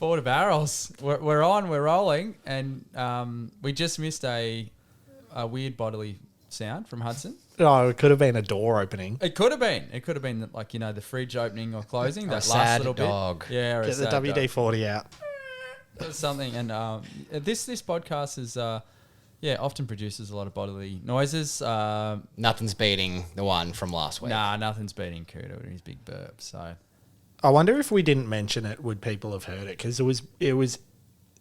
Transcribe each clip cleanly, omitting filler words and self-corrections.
Border barrels. We're on. We're rolling, and we just missed a weird bodily sound from Hudson. Oh, it could have been a door opening. It could have been. It could have been like the fridge opening or closing. That last little dog. bit. Yeah. Get the WD-40 out. Something, and this podcast is often produces a lot of bodily noises. Nothing's beating the one from last week. Nah, nothing's beating Hudo and his big burp. So I wonder if we didn't mention it, would people have heard it? Because it was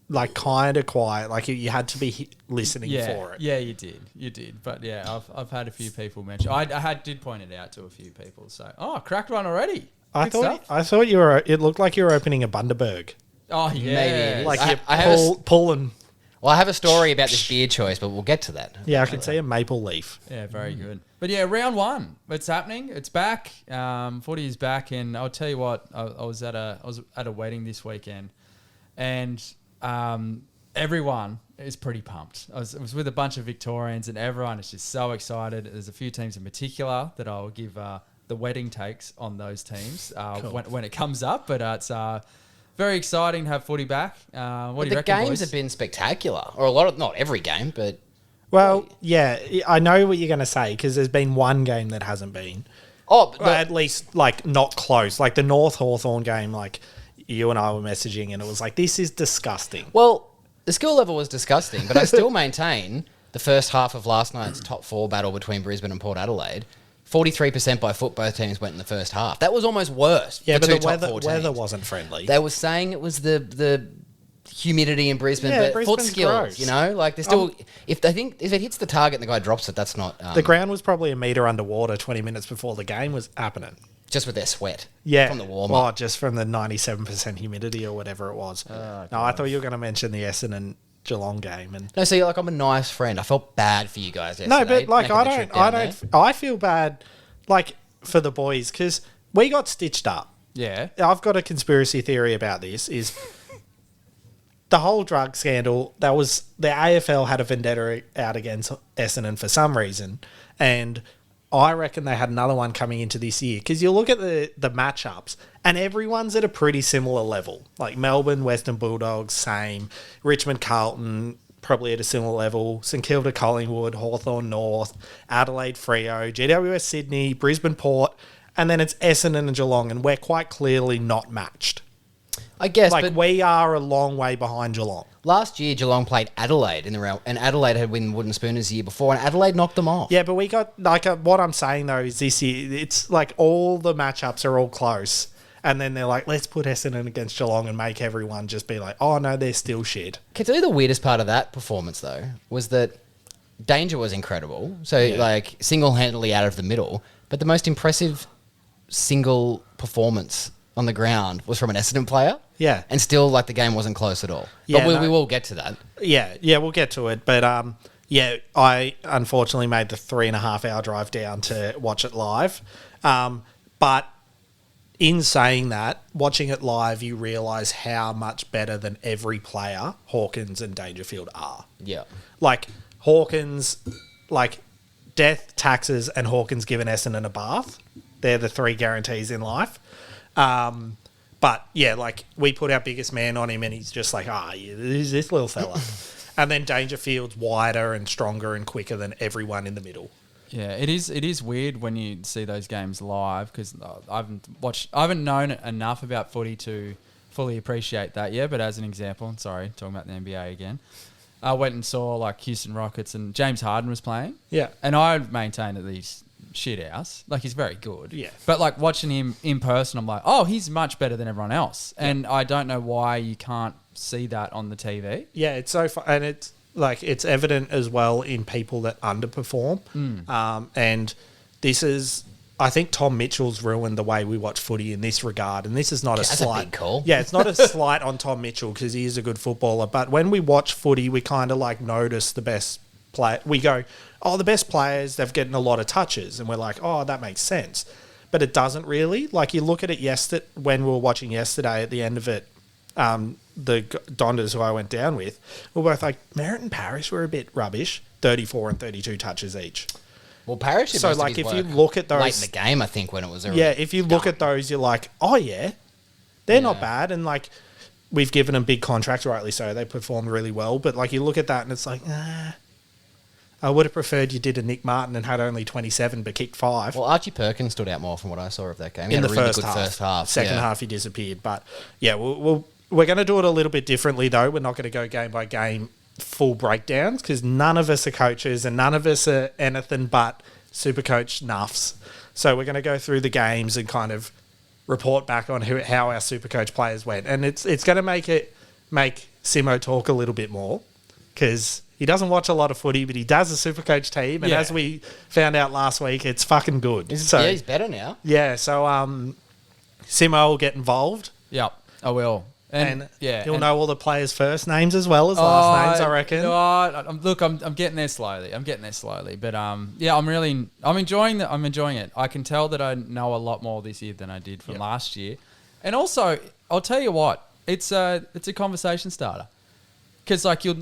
like kind of quiet. Like you had to be listening for it. Yeah, you did. But yeah, I've had a few people mention. I did point it out to a few people. So cracked one already. I thought you were. It looked like you were opening a Bundaberg. Oh yeah, maybe it is. Like you're pulling. Well, I have a story about this beer choice, but we'll get to that. Yeah, I can see a maple leaf. Yeah, very good. But yeah, round one, it's happening. It's back. Footy is back, and I'll tell you what. I was at a wedding this weekend, and everyone is pretty pumped. I was with a bunch of Victorians, and everyone is just so excited. There's a few teams in particular that I'll give the wedding takes on those teams Cool. when it comes up. But it's very exciting to have footy back. What do you reckon, The games boys? have been spectacular, or a lot of, not every game, but... Well, yeah, I know what you're going to say because there's been one game that hasn't been. Oh, Or at least, like, not close. Like, the North Hawthorn game, like, you and I were messaging and it was like, this is disgusting. Well, the skill level was disgusting, but I still maintain the first half of last night's top four battle between Brisbane and Port Adelaide, 43% by foot both teams went in the first half. That was almost worse. Yeah, for but two top four the weather teams. wasn't friendly. They were saying it was the humidity in Brisbane, Yeah, but foot Brisbane's skills, gross. you know, like they're still. If it hits the target and the guy drops it, that's not The ground was probably a metre underwater 20 minutes before the game was happening. just with their sweat. Yeah. From the warm up. Oh, just from the 97% humidity or whatever it was. No, I thought you were going to mention the Essendon Geelong game. And No, see, like I'm a nice friend. I felt bad for you guys yesterday. no, but like making the trip down there. I feel bad like for the boys because we got stitched up. Yeah. I've got a conspiracy theory about this is the whole drug scandal. That was the AFL had a vendetta out against Essendon for some reason, and I reckon they had another one coming into this year because you look at the matchups and everyone's at a pretty similar level. Like Melbourne, Western Bulldogs, same. Richmond, Carlton, probably at a similar level. St Kilda, Collingwood, Hawthorn North, Adelaide, Freo, GWS Sydney, Brisbane, Port, and then it's Essendon and Geelong, and we're quite clearly not matched. I guess, Like but we are a long way behind Geelong. last year Geelong played Adelaide in the round, and Adelaide had won Wooden Spooners the year before, and Adelaide knocked them off. Yeah, but we got like what I'm saying though is this year it's like all the matchups are all close, and then they're like, let's put Essendon against Geelong and make everyone just be like, oh no, they're still shit. Can I tell you the weirdest part of that performance though was that Danger was incredible, so like single-handedly out of the middle, but the most impressive single performance on the ground was from an Essendon player. Yeah. And still, like, the game wasn't close at all. Yeah, but we will get to that. Yeah, we'll get to it. But I unfortunately made the 3.5 hour drive down to watch it live. But in saying that, watching it live, you realise how much better than every player Hawkins and Dangerfield are. Yeah. Like Hawkins, like death, taxes, and Hawkins giving Essendon a bath. They're the three guarantees in life. But yeah, like we put our biggest man on him and he's just like, who's this little fella? And then Dangerfield's wider and stronger and quicker than everyone in the middle. Yeah, it is weird when you see those games live because I haven't known enough about footy to fully appreciate that yet. But as an example, sorry, talking about the NBA again, I went and saw like Houston Rockets and James Harden was playing. Yeah. And I maintain that he's shit house. Like he's very good. Yeah. But like watching him in person, I'm like, oh, he's much better than everyone else. And I don't know why you can't see that on the TV. Yeah, it's so fun. And it's like, it's evident as well in people that underperform. And this is, I think Tom Mitchell's ruined the way we watch footy in this regard. And this is not a That's slight. a big call. Yeah, it's not a slight on Tom Mitchell because he is a good footballer. But when we watch footy, we kind of like notice the best play. We go, oh, the best players, they've getting a lot of touches. And we're like, oh, that makes sense. But it doesn't really. Like you look at it yesterday, when we were watching yesterday at the end of it, the Donders who I went down with, were both like, Merritt and Parrish were a bit rubbish, 34 and 32 touches each. Well, Parrish. So, like, if you look at those late in the game, I think when it was if you look at those, you're like, oh yeah, they're not bad. And like, we've given them big contracts, rightly so. They performed really well. But, like, you look at that and it's like, I would have preferred you did a Nick Martin and had only 27 but kicked 5. Well, Archie Perkins stood out more from what I saw of that game. He in had the a really first good half. first half. Second half, he disappeared. But, yeah, we're going to do it a little bit differently, though. We're not going to go game by game full breakdowns because none of us are coaches and none of us are anything but SuperCoach nuffs. So we're going to go through the games and kind of report back on how our SuperCoach players went. And it's going to make Simmo talk a little bit more because he doesn't watch a lot of footy, but he does a SuperCoach team. And as we found out last week, it's fucking good. He's better now. Yeah, so Simmo will get involved. Yep, I will. And You'll know all the players' first names as well as last names, I reckon. Look, I'm getting there slowly. But I'm enjoying it. I can tell that I know a lot more this year than I did from last year. And also, I'll tell you what, it's a conversation starter. Because like you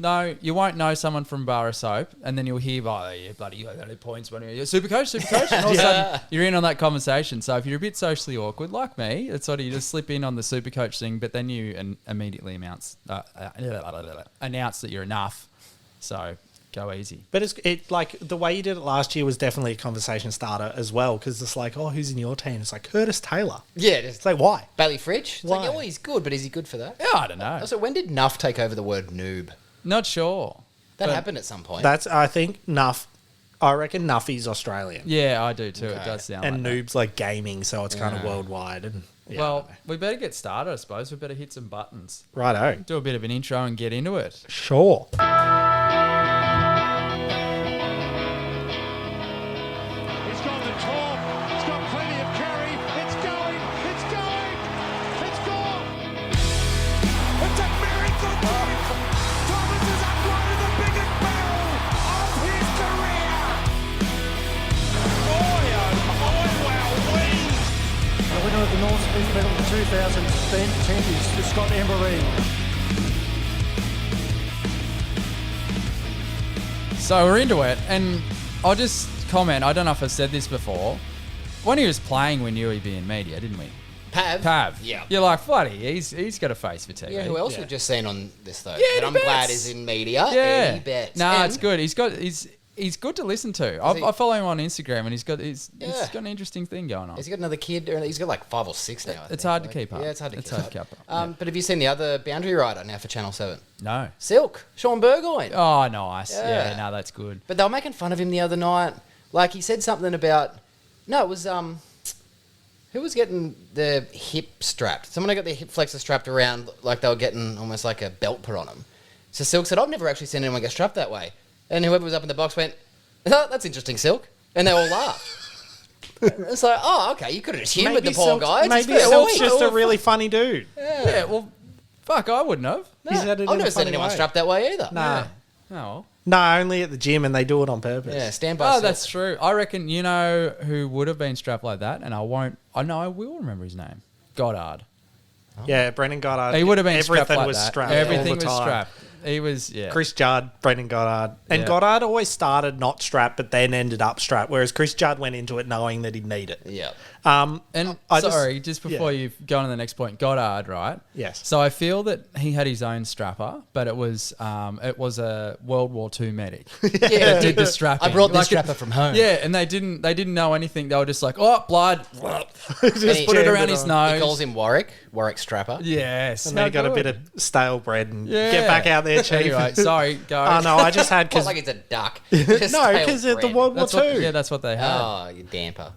won't know someone from Bar of Soap, and then you'll hear, you got points when you're SuperCoach, and all of a sudden you're in on that conversation. So if you're a bit socially awkward like me, it's sort of you just slip in on the SuperCoach thing, but then you immediately announce that you're enough. So go easy. But it's like the way you did it last year was definitely a conversation starter as well, because it's like, who's in your team? It's like Curtis Taylor. Yeah, it's like why Bailey Fritsch? It's why? like, he's good, but is he good for that? Yeah, I don't know. Also, when did Nuff take over the word noob? Not sure. That happened at some point. I think Nuff. I reckon Nuffy's Australian. Yeah, I do too. Okay. It does sound and like noob's like gaming, so it's kind of worldwide. And we better get started. I suppose we better hit some buttons. Righto. Do a bit of an intro and get into it. Sure. Of the North East Medal in 2010 is Scott Embery. So we're into it, and I'll just comment, I don't know if I've said this before. When he was playing, we knew he'd be in media, didn't we? Pav. Yeah. You're like, bloody, he's got a face for TV. Yeah, who else we've just seen on this, though? Yeah, that I'm glad is in media. Yeah. Eddie Betts. Nah, it's good. He's good to listen to. I follow him on Instagram, and he's got an interesting thing going on. Has he got another kid? He's got like 5 or 6 now. It's hard to keep up. Yeah, it's hard to keep up. Yeah. But have you seen the other boundary rider now for Channel 7? No. Silk. Sean Burgoyne. Oh, nice. Yeah. Yeah, no, that's good. But they were making fun of him the other night. Like, he said something about... No, it was... Who was getting the hip strapped? Someone got their hip flexor strapped around like they were getting almost like a belt put on them. So Silk said, I've never actually seen anyone get strapped that way. And whoever was up in the box went, oh, that's interesting, Silk. And they all laughed. It's like, okay, you could have just humoured the poor guy. Maybe Silk's just a really funny dude. Yeah, well, fuck, I wouldn't have. No, I've never seen anyone strapped that way either. Nah. Yeah. Oh, well. No, only at the gym, and they do it on purpose. Yeah, stand by Oh, Silk. that's true. I reckon you know who would have been strapped like that, and I will remember his name. Goddard. Yeah, Brendan Goddard. He would have been strapped everything like was that. strapped. Everything all the was time. strapped. He was, Chris Judd, Brendan Goddard. And Goddard always started not strapped, but then ended up strapped, whereas Chris Judd went into it knowing that he'd need it. Yeah. Just before you go on to the next point, Goddard, right? Yes. So I feel that he had his own strapper, but it was a World War II medic that did the strapping. I brought this strapper from home. Yeah, and they didn't know anything. They were just like, oh, blood. Just put it around his nose. He calls him Warwick Strapper. Yes. And then he got a bit of stale bread and get back out there, Chief. Anyway, sorry, go. Oh, no, I just had... It's like it's a duck. No, because of the World War II. That's what they had. Oh, you damper.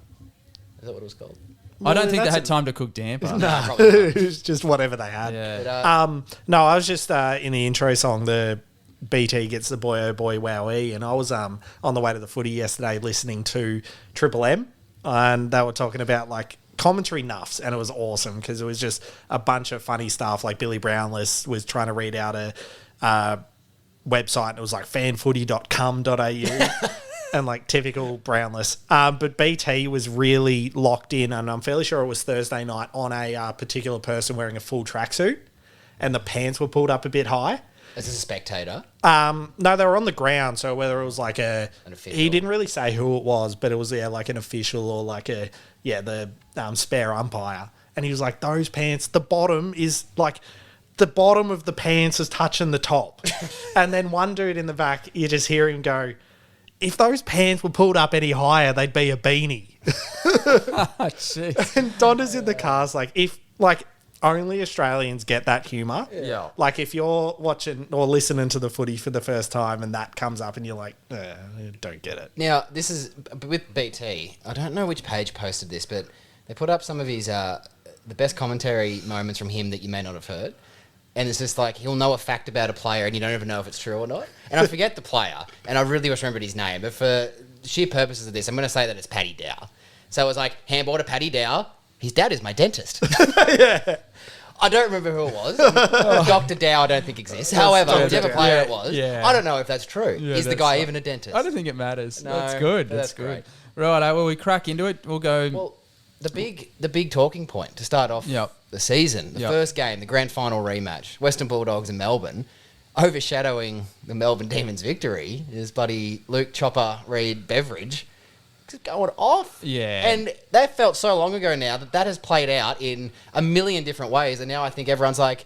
Is that what it was called? I don't think they had time to cook damper. No, probably not. It was just whatever they had. Yeah. But, No, I was just in the intro song, the BT gets the boy oh boy wowee, and I was on the way to the footy yesterday listening to Triple M, and they were talking about like commentary nuffs, and it was awesome because it was just a bunch of funny stuff. Like Billy Brownless was trying to read out a website, and it was like fanfooty.com.au. And like typical Brownless. But BT was really locked in, and I'm fairly sure it was Thursday night, on a particular person wearing a full tracksuit, and the pants were pulled up a bit high. as a spectator? No, they were on the ground, so whether it was like an official. He didn't really say who it was, but it was like an official or like the spare umpire. And he was like, those pants, the bottom is like... the bottom of the pants is touching the top. And then one dude in the back, you just hear him go, if those pants were pulled up any higher, they'd be a beanie. Jeez. And Donna's in the cars like, if like only Australians get that humour. Yeah. Like if you're watching or listening to the footy for the first time and that comes up and you're like, don't get it. Now, this is with BT. I don't know which page posted this, but they put up some of his the best commentary moments from him that you may not have heard. And it's just like, he'll know a fact about a player and you don't even know if it's true or not. And I forget the player, and I really wish I remembered his name. But for sheer purposes of this, I'm going to say that it's Paddy Dow. So it was like, handball to Paddy Dow. His dad is my dentist. Yeah. I don't remember who it was. Dr. Dow I don't think exists. However, whichever player it was, I don't know if that's true. Yeah, is the guy even a dentist? I don't think it matters. No, that's good. but That's that's good. great. Right, well, we crack into it. We'll go. Well, the big talking point to start off the season, the first game, the grand final rematch, Western Bulldogs and Melbourne, overshadowing the Melbourne Demons' victory is buddy Luke Chopper Reed Beveridge just going off. Yeah. And that felt so long ago now that has played out in a million different ways, and now I think everyone's like,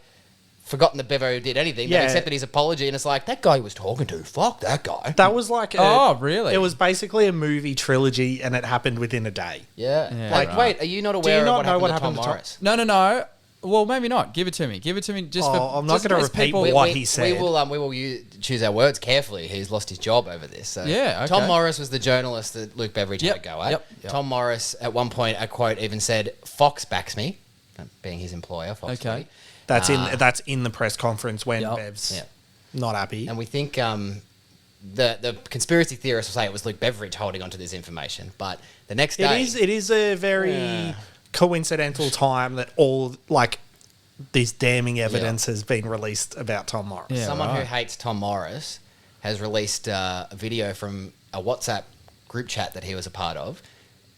forgotten that Bevo did anything, but accepted his apology, and it's like, that guy he was talking to, fuck that guy. That was like really? It was basically a movie trilogy and it happened within a day. Yeah. Yeah, Like, right. wait, are you not aware not of know what happened to Tom Morris? No. Well, maybe not. Give it to me. Give it to me. Just for, I'm not just going to as repeat people- what he said. We will choose our words carefully. He's lost his job over this. So Yeah, okay. Tom Morris was the journalist that Luke Beveridge had a Yep, go at. yep. Tom Morris, at one point, a quote even said, Fox backs me, being his employer, Fox. Okay. Footy. That's in the press conference when Yep. Bev's Yeah. not happy. And we think the conspiracy theorists will say it was Luke Beveridge holding onto this information. But the next day... It is a very coincidental time that all like this damning evidence has been released about Tom Morris. Yeah. Someone who right. hates Tom Morris has released a video from a WhatsApp group chat that he was a part of.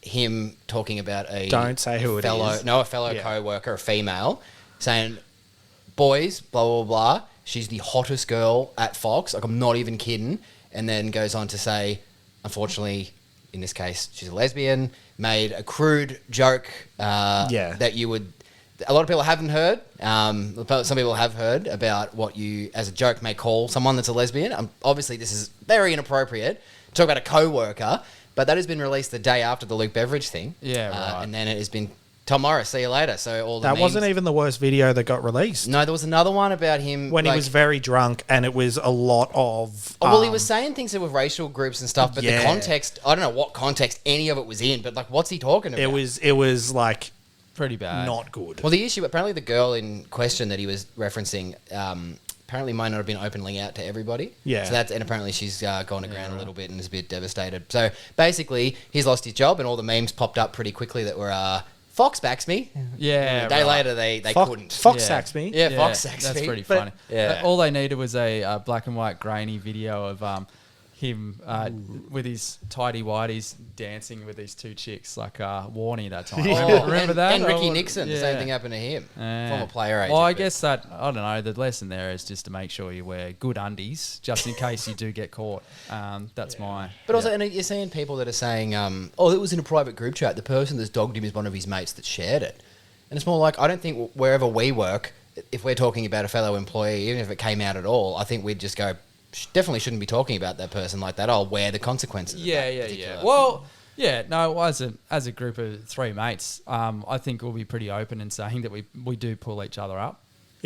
Him talking about a Don't say who it is. No, a fellow co-worker, a female, saying, "Boys, blah blah blah. She's the hottest girl at Fox. Like, I'm not even kidding." And then goes on to say, unfortunately, in this case, she's a lesbian. Made a crude joke that you would. A lot of people haven't heard. Some people have heard about what you, as a joke, may call someone that's a lesbian. Obviously, this is very inappropriate. Talk about a co-worker, but that has been released the day after the Luke Beveridge thing. Yeah, right. And then it has been Tom Morris. See you later. So all the That memes- wasn't even the worst video that got released. No, there was another one about him When he was very drunk and it was a lot of... well, he was saying things with racial groups and stuff, but the Yeah. context, I don't know what context any of it was in, but like, what's he talking about? It was like Pretty bad. not good. Well, the issue, apparently the girl in question that he was referencing, apparently might not have been openly out to everybody. Yeah. So that's, and apparently she's gone to ground a little bit and is a bit devastated. So basically, he's lost his job and all the memes popped up pretty quickly that were, Fox backs me. Yeah. A day right. later, they couldn't. Fox Yeah. sacks me. Yeah, Fox sacks That's me. pretty But- funny. Yeah. All they needed was a black and white grainy video of him with his tidy whities dancing with these two chicks like Warney that time. Oh, Remember that? And Ricky Oh, Nixon, the yeah. same thing happened to him. Former player agent. Well, I but- guess that, I don't know, the lesson there is just to make sure you wear good undies just in case you do get caught. That's my... But also, and you're seeing people that are saying, oh, it was in a private group chat. The person that's dogged him is one of his mates that shared it. And it's more like, I don't think wherever we work, if we're talking about a fellow employee, even if it came out at all, I think we'd just go, definitely shouldn't be talking about that person like that. I'll wear the consequences. Yeah. Well, yeah, no, as a group of three mates, I think we'll be pretty open in saying that we do pull each other up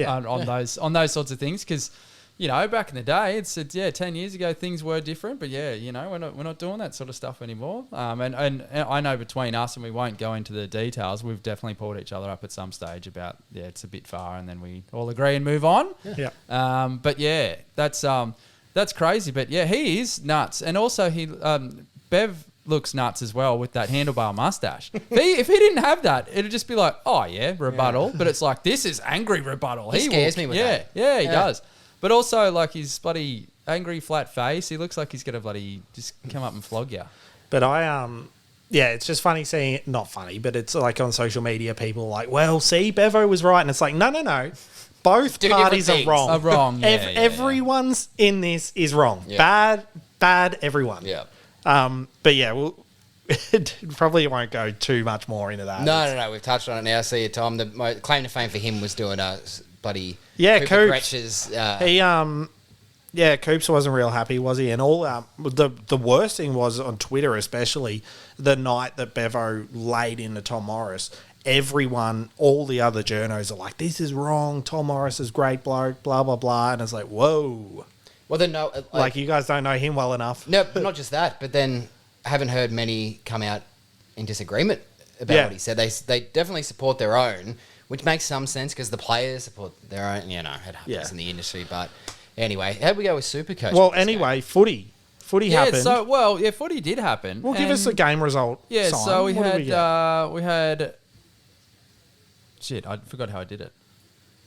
on those sorts of things because, you know, back in the day, it's 10 years ago things were different, but you know, we're not doing that sort of stuff anymore. And I know between us, and we won't go into the details, we've definitely pulled each other up at some stage about it's a bit far, and then we all agree and move on. Yeah. But yeah, that's crazy. But yeah, he is nuts, and also Bev looks nuts as well with that handlebar mustache. If he didn't have that, it'd just be like, oh yeah, rebuttal. But it's like, this is angry rebuttal. He scares me with that. Yeah, he does. But also, like, his bloody angry flat face, he looks like he's going to bloody just come up and flog you. But it's just funny seeing it. Not funny, but it's like on social media, people are like, well, see, Bevo was right. And it's like, no. Both Two parties are different wrong. Are wrong, yeah, Everyone's in this is wrong. Yeah. Bad, everyone. Yeah. But yeah, probably won't go too much more into that. No. We've touched on it now. See you, Tom. The claim to fame for him was doing bloody Yeah, Cooper Coops. Gretsch's, He yeah, Coops wasn't real happy, was he? And all the worst thing was on Twitter, especially the night that Bevo laid into Tom Morris. Everyone, all the other journos are like, "This is wrong. Tom Morris is great bloke." Blah blah blah. And it's like, whoa. well, then no, Like you guys don't know him well enough. no, but not just that, but then I haven't heard many come out in disagreement about Yeah. what he said. They definitely support their own, which makes some sense because the players support their own. You know, it happens in the industry. But anyway, how'd we go with SuperCoach? Well, for this anyway, footy Yeah, happened. footy did happen. Well, give us the game result. Yeah, Simon. so we What did had get? we had. Shit, I forgot how I did it.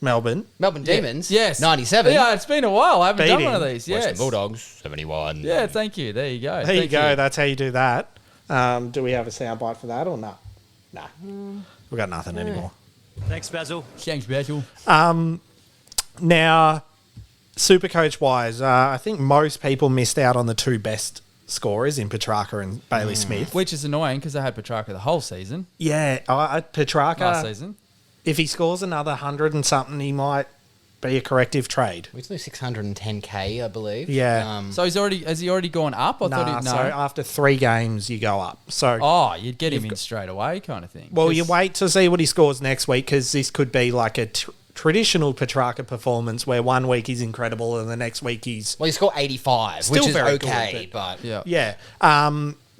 Melbourne. Melbourne Demons? Yes. 97. Yeah, it's been a while. I haven't done Beating one of these. Western Yes. Bulldogs, 71. Yeah, thank you. There you go. There you Thank go. That's how you do that. Do we have a soundbite for that or not? Nah. We've got nothing anymore. Thanks, Basil. Thanks, Basil. Now, Supercoach wise, I think most people missed out on the two best scorers in Petrarca and Bailey Smith. Which is annoying because I had Petrarca the whole season, Yeah, Petrarca, last season. if he scores another 100 and something, he might be a corrective trade. We do 610K, I believe. Yeah. So has he already gone up? I thought So after 3 games, you go up. So, Oh, you'd get him in straight away, kind of thing. well, 'Cause- you wait to see what he scores next week because this could be like a traditional Petrarca performance where one week he's incredible and the next week he's Well, he scored 85, Still which is very okay, good, but Yeah. Yeah.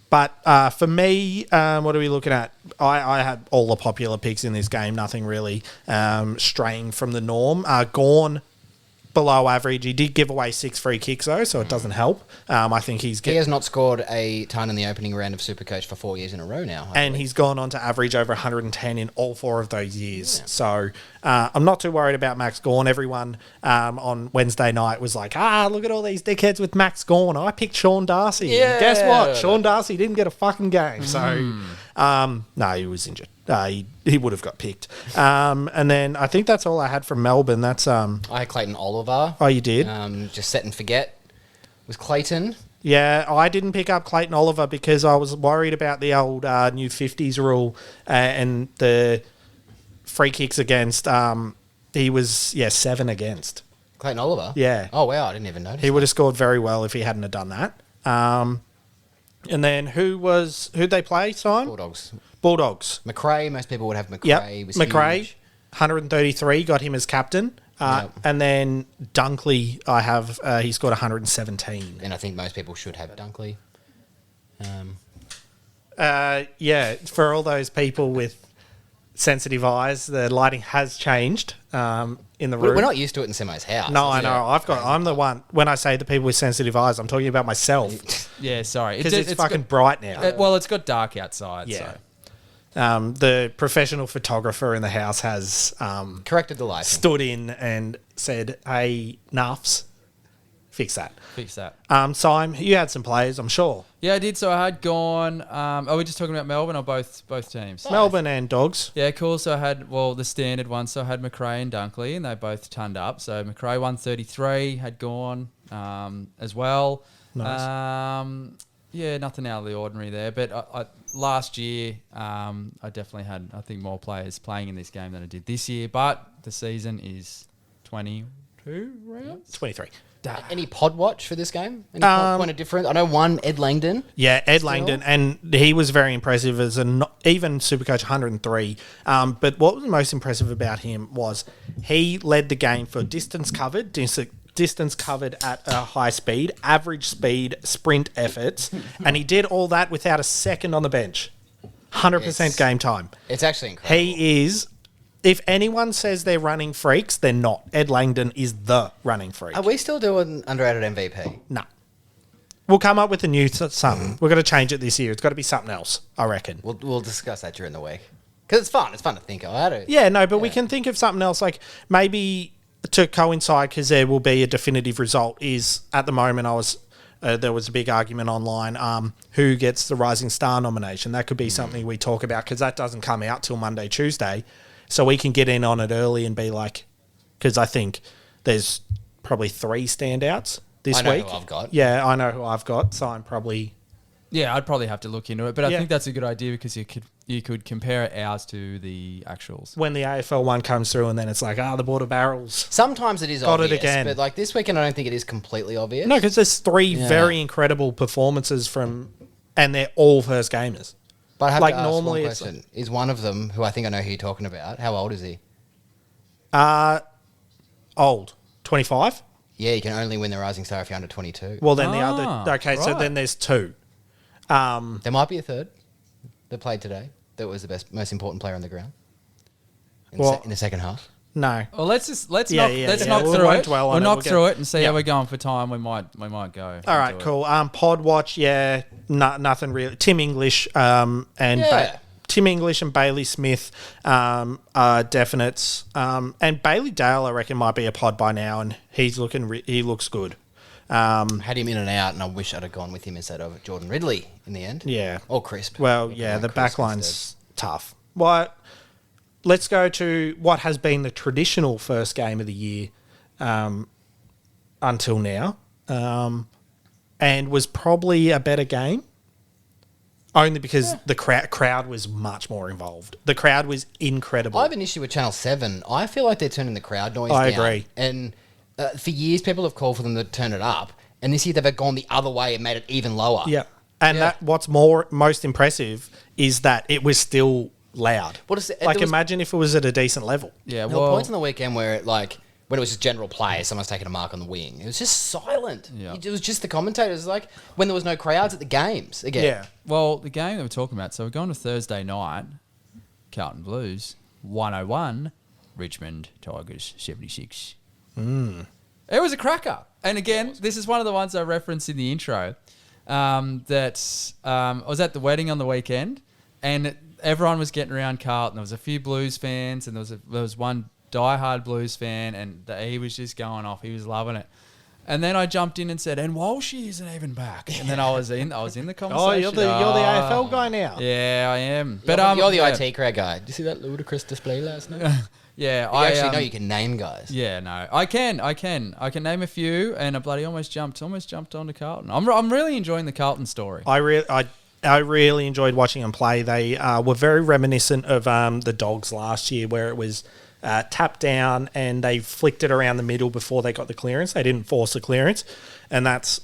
But for me, what are we looking at? I had all the popular picks in this game. Nothing really straying from the norm. Gorn, below average. He did give away 6 free kicks, though, so it doesn't help. I think he has not scored a ton in the opening round of SuperCoach for 4 years in a row now. And he's gone on to average over 110 in all 4 of those years. Yeah. So I'm not too worried about Max Gawn. Everyone on Wednesday night was like, look at all these dickheads with Max Gawn. I picked Sean Darcy. Yeah. And guess what? Sean Darcy didn't get a fucking game. So, no, he was injured. He would have got picked. And then I think that's all I had from Melbourne. That's I had Clayton Oliver. Oh, you did? Just set and forget with Clayton. Yeah, I didn't pick up Clayton Oliver because I was worried about the old new 50s rule and the free kicks against. He was 7 against. Clayton Oliver? Yeah. Oh, wow, I didn't even notice. He would have scored very well if he hadn't have done that. And then who'd they play, Simon? Bulldogs. McRae, most people would have McRae. Yep. Was McRae, huge. 133, got him as captain. Yep. And then Dunkley, I have, he scored 117. And I think most people should have Dunkley. For all those people with sensitive eyes, the lighting has changed in the room. We're not used to it in Simmo's house. No, I know. I'm the one. When I say the people with sensitive eyes, I'm talking about myself Yeah, sorry. because it's fucking bright now. It's got dark outside. Yeah. So. The professional photographer in the house has Corrected the lighting. stood in and said, "Hey, Nuffs, fix that." Fix that. Simon, you had some players, I'm sure. Yeah, I did. So I had gone. Are we just talking about Melbourne or both teams? Melbourne and Dogs. Yeah, cool. So I had, the standard one. So I had McRae and Dunkley, and they both turned up. So McRae 133 had gone as well. Nice. Yeah, nothing out of the ordinary there. But I last year, I definitely had, I think, more players playing in this game than I did this year. But the season is 22 rounds. 23. Any pod watch for this game? Any point of difference? I know one, Ed Langdon. Yeah, Ed Langdon, and he was very impressive as even Supercoach 103. But what was most impressive about him was he led the game for distance covered at a high speed, average speed, sprint efforts, and he did all that without a second on the bench. 100% game time. It's actually incredible. He is. If anyone says they're running freaks, they're not. Ed Langdon is the running freak. Are we still doing underrated MVP? No. We'll come up with a new something. We're going to change it this year. It's got to be something else, I reckon. We'll discuss that during the week. Because it's fun. It's fun to think of. Yeah, no, but we can think of something else. Like maybe to coincide, because there will be a definitive result, is at the moment there was a big argument online who gets the Rising Star nomination. That could be something we talk about because that doesn't come out till Monday, Tuesday. So we can get in on it early and be like, because I think there's probably 3 standouts this week. I know who I've got. Yeah, I know who I've got. So I'm probably Yeah, I'd probably have to look into it, but I Yeah. think that's a good idea because you could compare ours to the actuals. When the AFL one comes through and then it's like, the border barrels. Sometimes it is Got it obvious, again. but like this weekend, I don't think it is completely obvious. No, because there's 3 Yeah. very incredible performances and they're all first gamers. But I have like to ask normally one it's question. Is one of them, who I think I know who you're talking about, how old is he? Old. 25? Yeah, you can only win the Rising Star if you're under 22. Well, then the other... Okay, so right. then there's 2. There might be a third that played today that was the most important player on the ground in the second half. No. Well, let's knock Yeah, through won't it. dwell on We'll it. knock We'll through get- it and see Yeah. how we're going for time. We might go. All right, into it. cool. Pod watch, nothing really. Tim English and Yeah. Tim English and Bailey Smith are definites. And Bailey Dale, I reckon, might be a pod by now, and he looks good. Had him in and out, and I wish I'd have gone with him instead of Jordan Ridley in the end. Yeah. Or Crisp. Well, Maybe yeah, like the Crisp back line's tough. Well, let's go to what has been the traditional first game of the year until now, and was probably a better game. Only because the crowd was much more involved. The crowd was incredible. I have an issue with Channel 7. I feel like they're turning the crowd noise I down. agree. And for years, people have called for them to turn it up. And this year, they've gone the other way and made it even lower. Yeah. And Yeah. what's most impressive is that it was still loud. Well, there was- Imagine if it was at a decent level. Yeah, There were well, points on the weekend where when it was just general play, someone's taking a mark on the wing. It was just silent. Yeah. It was just the commentators, like when there was no crowds at the games again. Yeah. well, the game that we're talking about. So we're going to Thursday night. Carlton Blues 101, Richmond Tigers 76. It was a cracker. And again, this is one of the ones I referenced in the intro. I was at the wedding on the weekend, and everyone was getting around Carlton. There was a few Blues fans, and there was one diehard Blues fan, and he was just going off. He was loving it. And then I jumped in and said, "And Walshy isn't even back." And then I was in the conversation. Oh, you're the AFL guy now. Yeah, I am. But You're the yeah. IT crowd guy. Did you see that ludicrous display last night? Yeah, You actually know you can name guys. Yeah, no, I can name a few, and I bloody almost jumped onto Carlton. I'm really enjoying the Carlton story. I really enjoyed watching them play. They were very reminiscent of the Dogs last year, where it was tapped down and they flicked it around the middle before they got the clearance. They didn't force the clearance, and that's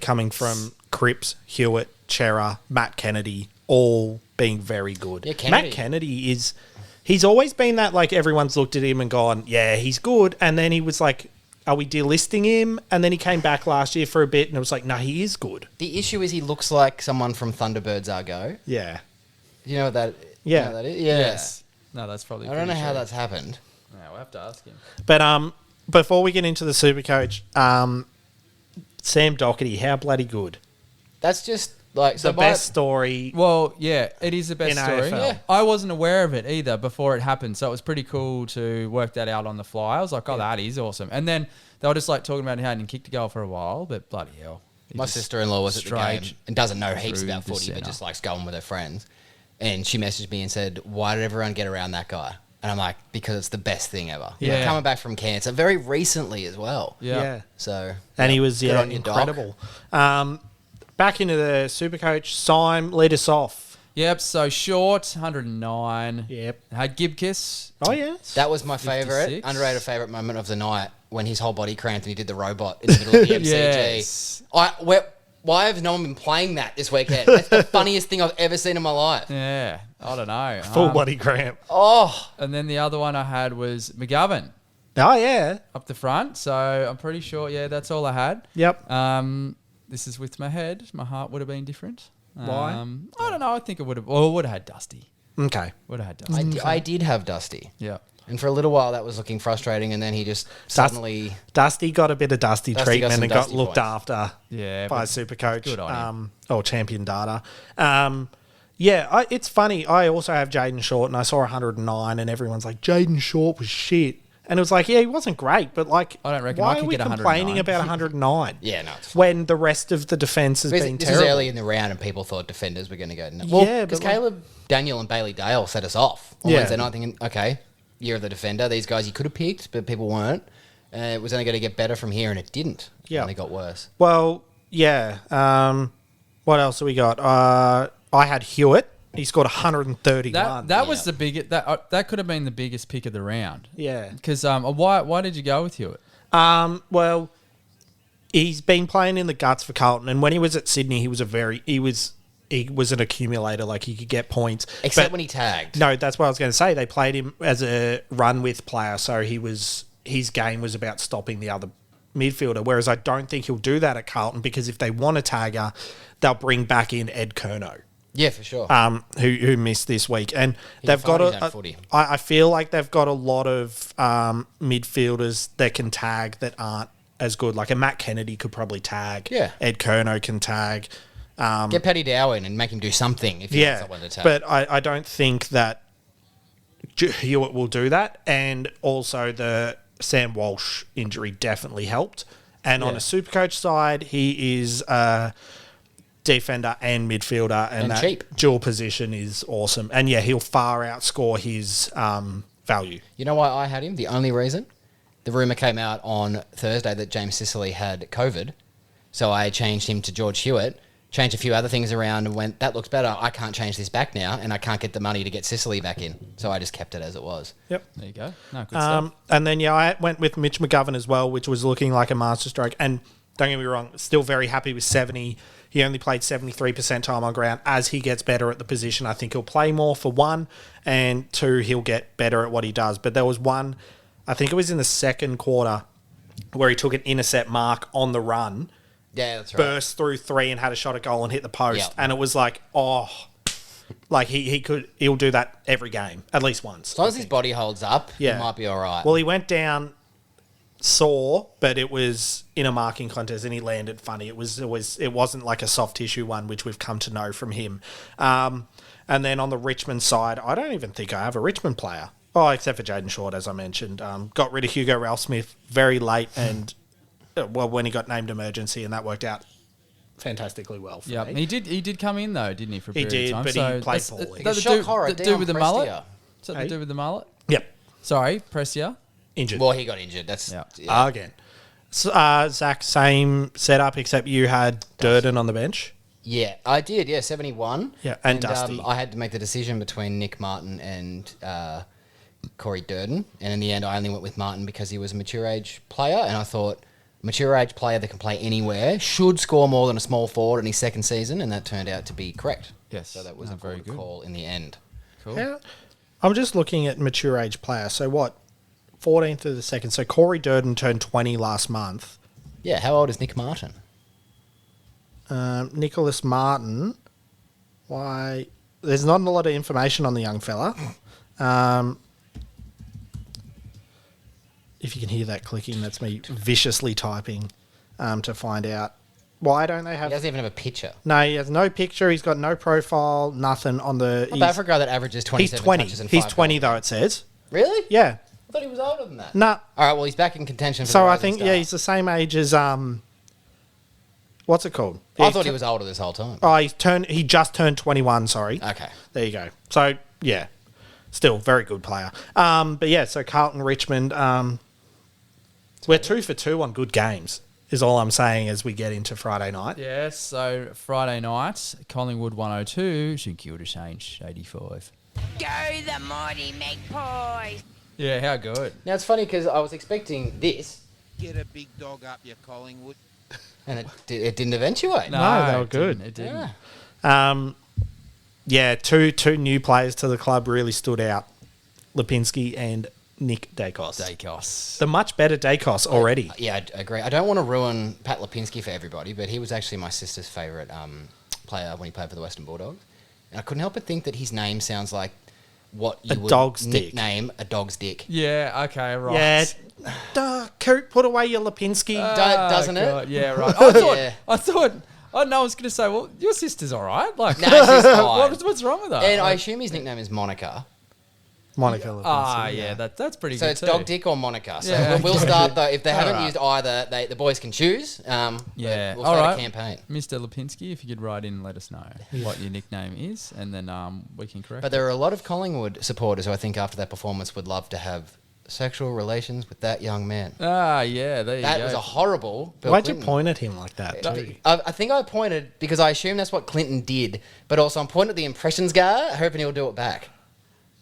coming from Cripps, Hewitt, Chera, Matt Kennedy, all being very good. Yeah, Kennedy. Matt Kennedy he's always been that, like, everyone's looked at him and gone, yeah, he's good, and then he was like, are we delisting him? And then he came back last year for a bit, and it was like, no, he is good. The issue is he looks like someone from Thunderbirds Argo. Yeah. You know what that? Yeah. You know what that is? Yeah. Yes. No, that's probably. I don't know pretty how true. that's happened. Yeah, we'll have to ask him. But before we get into the SuperCoach, Sam Doherty, how bloody good. That's just like The best story. Well, yeah, it is the best In story. AFL. Yeah. I wasn't aware of it either before it happened, so it was pretty cool to work that out on the fly. I was like, oh, that is awesome. And then they were just like talking about how he hadn't kicked a goal for a while, but bloody hell. he My just sister-in-law was at the straight game and doesn't know heaps through about the footy, but centre. just likes going with her friends. And she messaged me and said, "Why did everyone get around that guy?" And I'm like, "Because it's the best thing ever." Yeah. Coming back from cancer very recently as well. Yeah. So And he was good on you, Doc. incredible. Back into the SuperCoach, Syme led us off. Yep, so short, 109. Yep. Had Gibkiss. Oh, yes. That was my favourite, 56. underrated favourite moment of the night when his whole body cramped and he did the robot in the middle of the MCG. Yes. Why has no one been playing that this weekend? That's the funniest thing I've ever seen in my life. Yeah, I don't know. Full body cramp. Oh, And then the other one I had was McGovern Oh, yeah. up the front. So I'm pretty sure, yeah, that's all I had. Yep. This is with my head. My heart would have been different. Why? I don't know. I think it would have. Well, would have had Dusty. Okay. Would have had Dusty. I did have Dusty. Yeah. And for a little while that was looking frustrating, and then he just suddenly... Dusty got a bit of Dusty Dusty got treatment some and Dusty got looked points. after Yeah. by but SuperCoach. good on Or Champion Data. It's funny. I also have Jaden Short, and I saw 109, and everyone's like, Jaden Short was shit. And it was like, yeah, he wasn't great, but like, I don't reckon why I are could we get complaining 109? about 109? Yeah, no, it's fine. When the rest of the defence has been This terrible. is early in the round, and people thought defenders were going to go... Well, Yeah, because but like- Caleb, Daniel, and Bailey Dale set us off on Yeah. Wednesday night thinking, okay, year of the defender. These guys you could have picked, but people weren't. It was only going to get better from here, and it didn't. It Yeah. only got worse. Well, yeah. What else have we got? I had Hewitt. He scored 131. That was the biggest. That could have been the biggest pick of the round. Yeah. Because why did you go with Hewitt? Well, he's been playing in the guts for Carlton, and when he was at Sydney, he was an accumulator. Like, he could get points, Except when he tagged. No, that's what I was going to say. They played him as a run with player, so his game was about stopping the other midfielder. Whereas I don't think he'll do that at Carlton, because if they want a tagger, they'll bring back in Ed Curnow. Yeah, for sure. Who missed this week, and they've got I feel like they've got a lot of midfielders that can tag that aren't as good. Like a Matt Kennedy could probably tag. Yeah. Ed Curnow can tag. Get Paddy Dow in and make him do something if he wants someone to tag. But I don't think that Hewitt will do that, and also the Sam Walsh injury definitely helped. And on a SuperCoach side, he is defender and midfielder, and that cheap. dual position is awesome. And yeah, he'll far outscore his value. You know why I had him? The only reason? The rumour came out on Thursday that James Sicily had COVID, so I changed him to George Hewitt, changed a few other things around and went, that looks better, I can't change this back now, and I can't get the money to get Sicily back in. So I just kept it as it was. Yep. There you go. No, good stuff. And then, I went with Mitch McGovern as well, which was looking like a masterstroke. And don't get me wrong, still very happy with 70. He only played 73% time on ground. As he gets better at the position, I think he'll play more, for one, and two, he'll get better at what he does. But there was one, I think it was in the second quarter, where he took an intercept mark on the run. Yeah, that's right. Burst through three and had a shot at goal and hit the post. Yep. And it was like, like he'll do that every game, at least once. As long as his body holds up, he might be all right. Well, he went down sore, but it was in a marking contest and he landed funny. It wasn't like a soft tissue one, which we've come to know from him. And then on the Richmond side, I don't even think I have a Richmond player. Oh, except for Jaden Short, as I mentioned. Got rid of Hugo Ralphsmith very late, and when he got named emergency, and that worked out fantastically well for me. He did come in though, didn't he? For a period of time. But he played poorly. The dude with the mullet. Is that the dude with the mullet? Yep. Sorry, Prestia. Injured. Well, he got injured. That's again. So, Zach, same setup, except you had Durden on the bench. Yeah, I did. Yeah, 71. Yeah, and Dusty. I had to make the decision between Nick Martin and Corey Durden, and in the end, I only went with Martin because he was a mature age player, and I thought mature age player that can play anywhere should score more than a small forward in his second season, and that turned out to be correct. Yes, so that was a very good good call in the end. Cool. I'm just looking at mature age player. So what? 14th of the second. So Corey Durden turned 20 last month. Yeah, how old is Nick Martin? Nicholas Martin. Why? There's not a lot of information on the young fella. If you can hear that clicking, that's me viciously typing to find out. Why don't they have... He doesn't even have a picture. No, he has no picture. He's got no profile, nothing on the... Not bad for a guy that averages 27 he's 20. touches and He's 5 20 goals. though, it says. Really? Yeah. I thought he was older than that. Nah. All right, well, he's back in contention for So the I Rising think, Star. he's the same age as... what's it called? I thought he was older this whole time. Oh, he just turned 21, sorry. Okay. There you go. So, yeah. Still, very good player. But yeah, so Carlton, Richmond... we're 2 for 2 on good games, is all I'm saying as we get into Friday night. Yes, so Friday night, Collingwood 102, St Kilda Saints 85. Go the mighty magpies! Yeah, how good. Now, it's funny because I was expecting this, Get a big dog up your Collingwood. and it didn't eventuate. No, they were it good. It didn't. Yeah. Two new players to the club really stood out. Lipinski and Nick Dacos. The much better Dacos already. Yeah, I agree. I don't want to ruin Pat Lipinski for everybody, but he was actually my sister's favourite player when he played for the Western Bulldogs. And I couldn't help but think that his name sounds like what you would dog's dick. nickname a dog's dick. Yeah, okay, right. Yeah. Coot, put away your Lipinski. Doesn't God, it? Yeah, right. Yeah. I thought no, I was going to say, well, your sister's all right. Like, No, she's fine. what's wrong with her? And I assume his nickname is Monica. Monica Lipinski. yeah, that's pretty So good it's too. Dog Dick or Monica. So Yeah, we'll start though. If they haven't Alright. used either, the boys can choose. Yeah, we'll all start right. a campaign. Mr. Lipinski, if you could write in and let us know what your nickname is, and then we can correct But it. there are a lot of Collingwood supporters who I think after that performance would love to have sexual relations with that young man. Ah, yeah, there you go. That was a horrible. Bill Why'd Clinton. you point at him like that? Too? I think I pointed because I assume that's what Clinton did, but also I'm pointing at the impressions guy, hoping he'll do it back.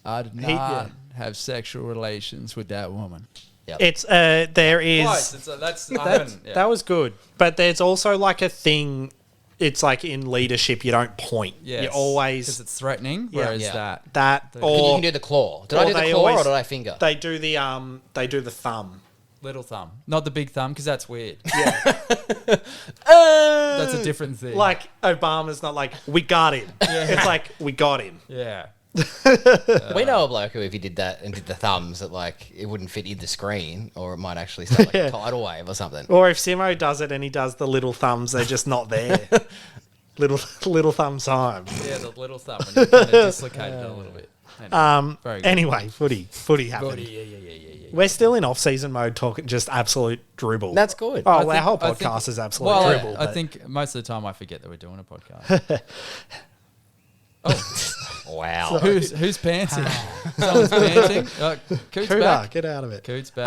I did not have sexual relations with that woman. Yep. It's there is Close. that was good, but there's also like a thing. It's like in leadership, you don't point. Yes, You always because it's threatening. Yeah. Whereas Yeah. that You or can do the claw. Did I or do the they claw always- or did I finger? they do the thumb. little thumb, not the big thumb, because that's weird. Yeah, That's a different thing. like Obama's not like we got him. It's like we got him. yeah, We know a bloke who, if he did that and did the thumbs, that like it wouldn't fit in the screen, or it might actually start like a tidal wave or something. Or if Simmo does it and he does the little thumbs, they're just not there. little thumb time. yeah, the little thumb when you kind of dislocate it a little bit. Very good. Anyway, footy happened. Body, yeah. We're still in off-season mode, talking just absolute dribble. That's good. Oh, I our think- whole I think- podcast is absolute Well, dribble. I but- think most of the time I forget that we're doing a podcast. Wow. Who's panting? Someone's panting. Coot's Hudo, back. get out of it. Coot's back.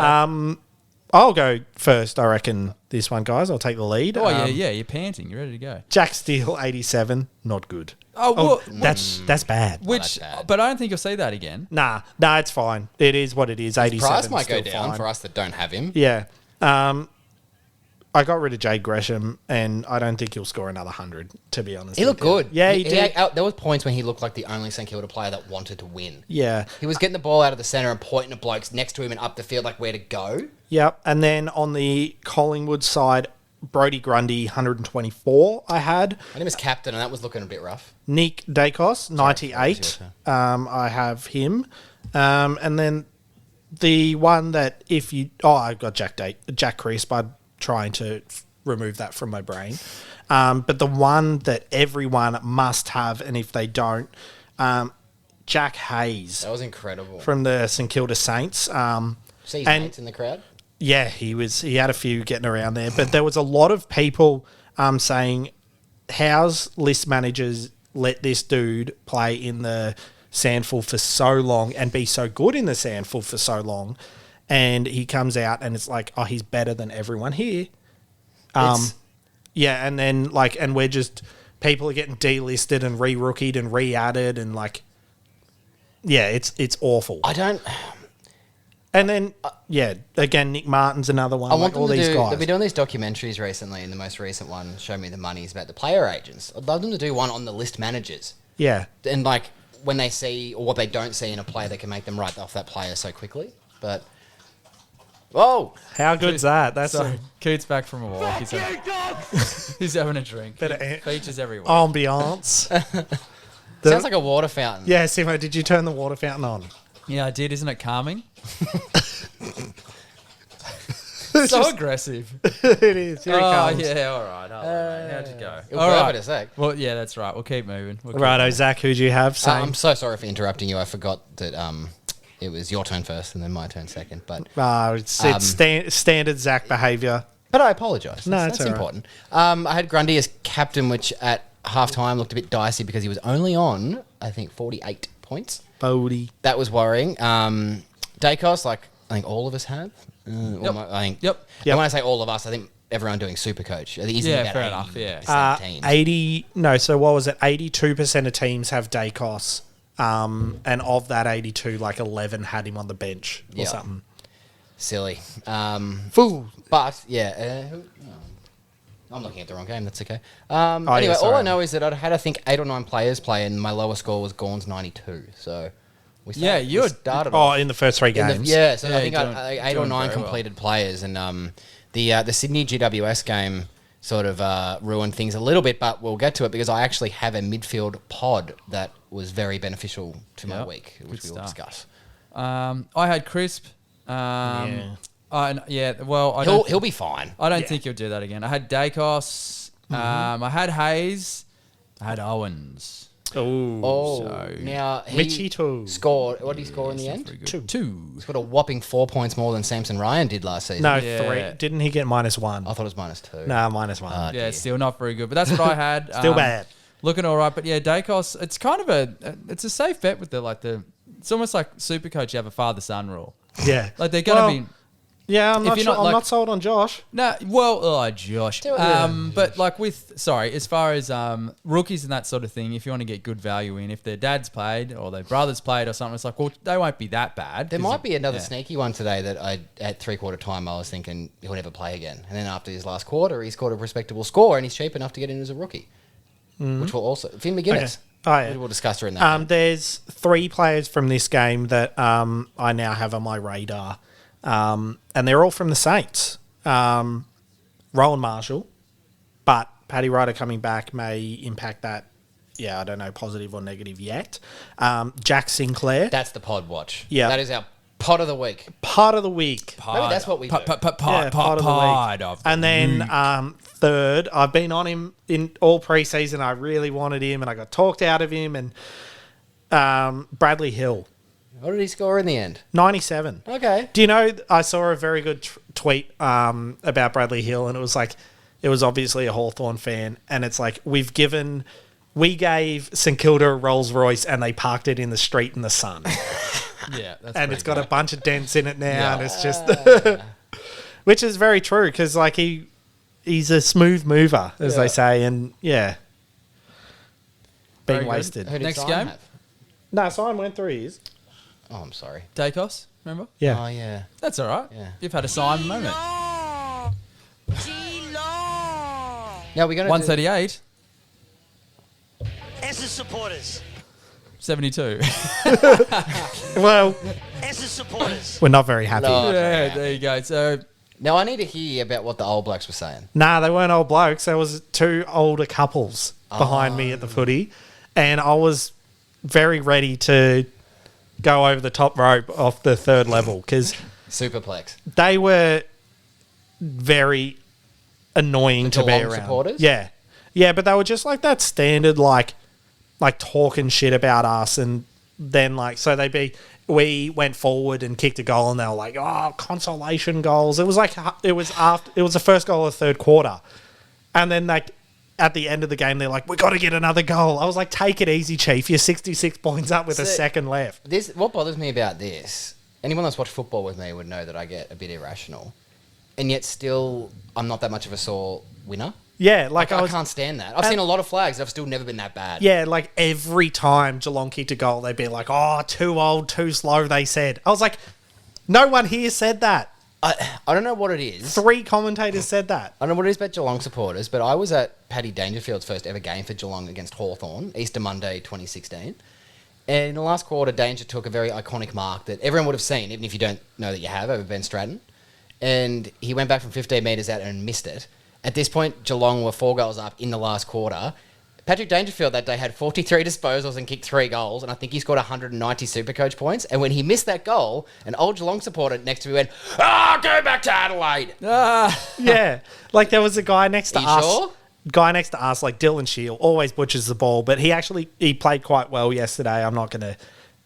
I'll go first, I reckon, this one, guys. I'll take the lead. Oh yeah, you're panting. You're ready to go. Jack Steele, 87, not good. Oh, That's bad. which, that's bad. but I don't think you'll see that again. Nah, it's fine. It is what it is. 87 Price might go still down fine. for us that don't have him. Yeah. I got rid of Jade Gresham, and I don't think he'll score another 100, to be honest. He looked with you. good. Yeah, he did. There was points when he looked like the only St Kilda player that wanted to win. Yeah. He was getting the ball out of the centre and pointing at blokes next to him and up the field like where to go. Yep. And then on the Collingwood side, Brodie Grundy, 124 I had. I had him as captain and that was looking a bit rough. Nick Dacos, 98. I have him. And then the one that if you... Oh, I got Jack Crisp. I'm trying to remove that from my brain. But the one that everyone must have, and if they don't, Jack Hayes That was incredible. from the St Kilda Saints. See his and- mates in the crowd? Yeah, he had a few getting around there, but there was a lot of people saying, "How's list managers let this dude play in the sandful for so long and be so good in the sandful for so long?" And he comes out and it's like, "Oh, he's better than everyone here." Yeah, and then and we're just people are getting delisted and re-rookied and re-added and it's awful. I don't... And then, again, Nick Martin's another one. I want all them to these do... guys. They've been doing these documentaries recently, and the most recent one, Show Me the Money, is about the player agents. I'd love them to do one on the list managers. Yeah. And, when they see, or what they don't see in a player, they can make them write off that player so quickly. But... Whoa! How good's that? That's Sorry, Coot's back from a walk. He's having a drink. Better- Features everywhere. ambiance. Sounds like a water fountain. Yeah, Simo, did you turn the water fountain on? Yeah, I did. Isn't it calming? So aggressive. It is. Here he comes. yeah, all right. How'd you go? It'll All go right. in a sec. Well, yeah, that's right. We'll keep moving. Righto, Zach, who'd you have? Same. I'm so sorry for interrupting you. I forgot that it was your turn first and then my turn second. But It's standard Zach behaviour. I apologise. No, that's it's all right. important. I had Grundy as captain, which at halftime looked a bit dicey because he was only on, I think, 48 points. Bodie. That was worrying. Dacos, I think all of us have. Yep. And when I say all of us, I think everyone doing SuperCoach. I think he's Yeah, about fair 80% enough, yeah. of teams. 80. No, so what was it? 82% of teams have Dacos. And of that 82, 11 had him on the bench or Yeah. something. Silly. Fool. But, I'm looking at the wrong game. That's okay. Anyway, yeah, all I sorry. know is that I had, I think, 8 or 9 players play, and my lowest score was Gorns 92. So we started Oh, off in the first 3 in the- games. so Yeah, I think you're I doing- 8 or doing 9 very well. completed players, and the Sydney GWS game sort of ruined things a little bit, but we'll get to it because I actually have a midfield pod that was very beneficial to my Yep. week, Good which we will stuff. discuss. I had Crisp. Yeah. Well, He'll be fine. I don't think he'll do that again. I had Dacos. I had Hayes. I had Owens. Oh, So- now he Michito. scored. What did he score in the Very end? good. Two. He's got a whopping 4 points more than Samson Ryan did last season. No, Yeah. 3. Didn't he get -1? I thought it was -2. Nah, -1. Oh, Yeah, dear. still not very good. But that's what I had. Still bad. Looking all right. But yeah, Dacos, it's kind of it's a safe bet with the. It's almost like SuperCoach, you have a father-son rule. Yeah. Like they're going to be. Yeah, I'm If not you're sure. not, I'm like- not sold on Josh. No, well, Josh. Yeah. But like as far as rookies and that sort of thing, if you want to get good value in, if their dad's played or their brother's played or something, it's like, well, they won't be that bad. There 'cause might be another yeah. sneaky one today that at 3/4 time I was thinking he'll never play again. And then after his last quarter, he scored a respectable score and he's cheap enough to get in as a rookie. Which will also... Finn McGuinness. Oh, yeah. We'll discuss her in that game. There's 3 players from this game that I now have on my radar. And they're all from the Saints. Rowan Marshall. But Paddy Ryder coming back may impact that. Yeah, I don't know, positive or negative yet. Jack Sinclair. That's the pod watch. Yeah. That is our pod of the week. Part of the week. Maybe that's what we do. Pod of the week. And then third, I've been on him in all preseason. I really wanted him, and I got talked out of him. And Bradley Hill, What did he score in the end? 97. Okay. Do you know? I saw a very good tweet about Bradley Hill, and it was like, it was obviously a Hawthorn fan, and it's like we gave St Kilda a Rolls Royce, and they parked it in the street in the sun. Yeah, that's And it's got pretty a bunch of dents in it now, Yeah. and it's just, which is very true because like he's a smooth mover, as they say, and yeah, Very been good. wasted. Who did Next Simon game? have? No, Simon went through his. Oh, I'm sorry. Dacos, remember? Yeah, Oh, yeah. That's all right. Yeah. You've had a Simon moment. Geelong. Now we're going to 138, Essence supporters. 72. well, Essence supporters. we're not very happy. No. Yeah, there you go. So Now I need to hear about what the old blokes were saying. Nah, they weren't old blokes. There was 2 older couples behind me at the footy, and I was very ready to go over the top rope off the 3rd level because Superplex. they were very annoying to be Geelong around. supporters? Yeah, yeah, but they were just like that standard, like talking shit about us, and then we went forward and kicked a goal, and they were like, "Oh, consolation goals." It was the first goal of the 3rd quarter, and then at the end of the game, they're like, "We got to get another goal." I was like, "Take it easy, Chief. You're 66 points up with a second left." What bothers me about this, anyone that's watched football with me would know that I get a bit irrational. And yet still, I'm not that much of a sore winner. Yeah, I can't stand that. I've seen a lot of flags that have still never been that bad. Yeah, like every time Geelong kicked a goal, they'd be like, "Oh, too old, too slow," they said. I was like, no one here said that. I don't know what it is. 3 commentators said that. I don't know what it is about Geelong supporters, but I was at Paddy Dangerfield's first ever game for Geelong against Hawthorn, Easter Monday 2016. And in the last quarter, Danger took a very iconic mark that everyone would have seen, even if you don't know that you have, over Ben Stratton. And he went back from 15 metres out and missed it. At this point, Geelong were 4 goals up in the last quarter. Patrick Dangerfield that day had 43 disposals and kicked 3 goals, and I think he scored 190 SuperCoach points. And when he missed that goal, an old Geelong supporter next to me went, go back to Adelaide. Yeah, like there was a guy next to Are you us. sure? Guy next to us, like Dylan Shield, always butchers the ball, but he played quite well yesterday.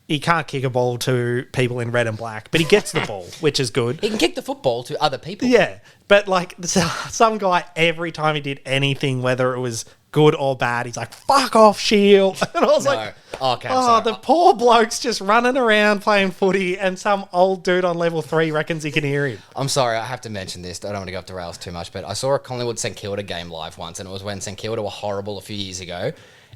He can't kick a ball to people in red and black, but he gets the ball, which is good. He can kick the football to other people. Yeah, but like some guy, every time he did anything, whether it was good or bad, he's like, "Fuck off, Shield." And I was like, Okay, I'm "Oh, sorry. the poor bloke's just running around playing footy, and some old dude on level 3 reckons he can hear him." I'm sorry, I have to mention this. I don't want to go off the rails too much, but I saw a Collingwood St Kilda game live once, and it was when St Kilda were horrible a few years ago,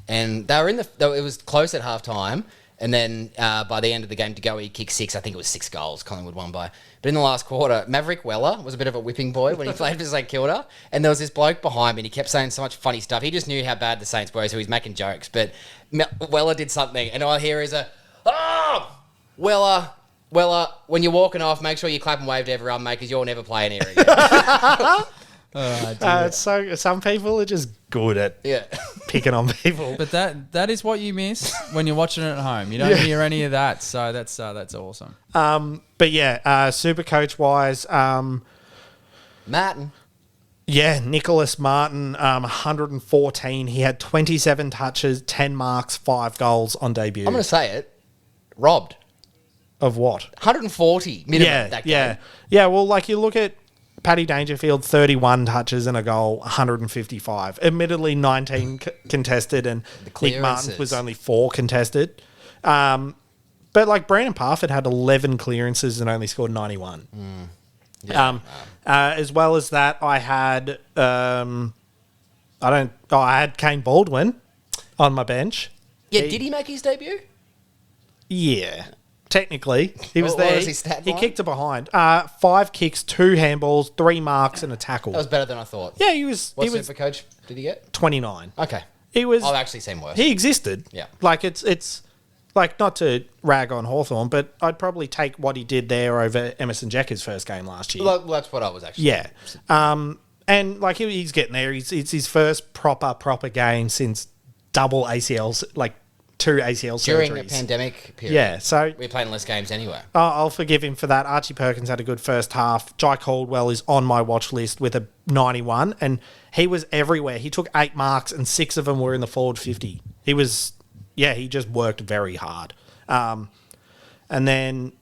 and they were it was close at half time, and then by the end of the game to go, he kicked 6. I think it was 6 goals. Collingwood won by. But in the last quarter, Maverick Weller was a bit of a whipping boy when he played for St Kilda, and there was this bloke behind me, and he kept saying so much funny stuff. He just knew how bad the Saints were, so he's making jokes. But Weller did something, and all I hear is Weller, when you're walking off, make sure you clap and wave to everyone, mate, because you'll never play in here again. So some people are just good at Yeah. picking on people. But that is what you miss when you're watching it at home. You don't hear any of that, so that's awesome. But yeah, SuperCoach wise, Martin. yeah, Nicholas Martin, 114. He had 27 touches, 10 marks, 5 goals on debut. I'm going to say it. Robbed. Of what? 140 minimum Yeah, that game. yeah. Yeah, well, like you look at Paddy Dangerfield, 31 touches and a goal, 155. Admittedly, 19 contested, and Nick Martin clearances. was only 4 contested. But like Brandon Parfitt had 11 clearances and only scored 91. Yeah. As well as that, I had I had Kane Baldwin on my bench. Yeah, did he make his debut? Yeah, technically he was What there. was his stat He line? kicked it behind. 5 kicks, 2 handballs, 3 marks, and a tackle. That was better than I thought. Yeah, he was. What he was Supercoach did he get? 29. Okay. He was. I've actually seen worse. He existed. Yeah. Like it's like not to rag on Hawthorn, but I'd probably take what he did there over Emerson Jecker's first game last year. Well, that's what I was actually. Yeah. And like he's getting there. It's his first proper game since double ACLs, like 2 ACL During surgeries. a pandemic period. Yeah, so We're playing less games anyway. I'll forgive him for that. Archie Perkins had a good first half. Jai Caldwell is on my watch list with a 91, and he was everywhere. He took 8 marks, and 6 of them were in the forward 50. He just worked very hard. And then,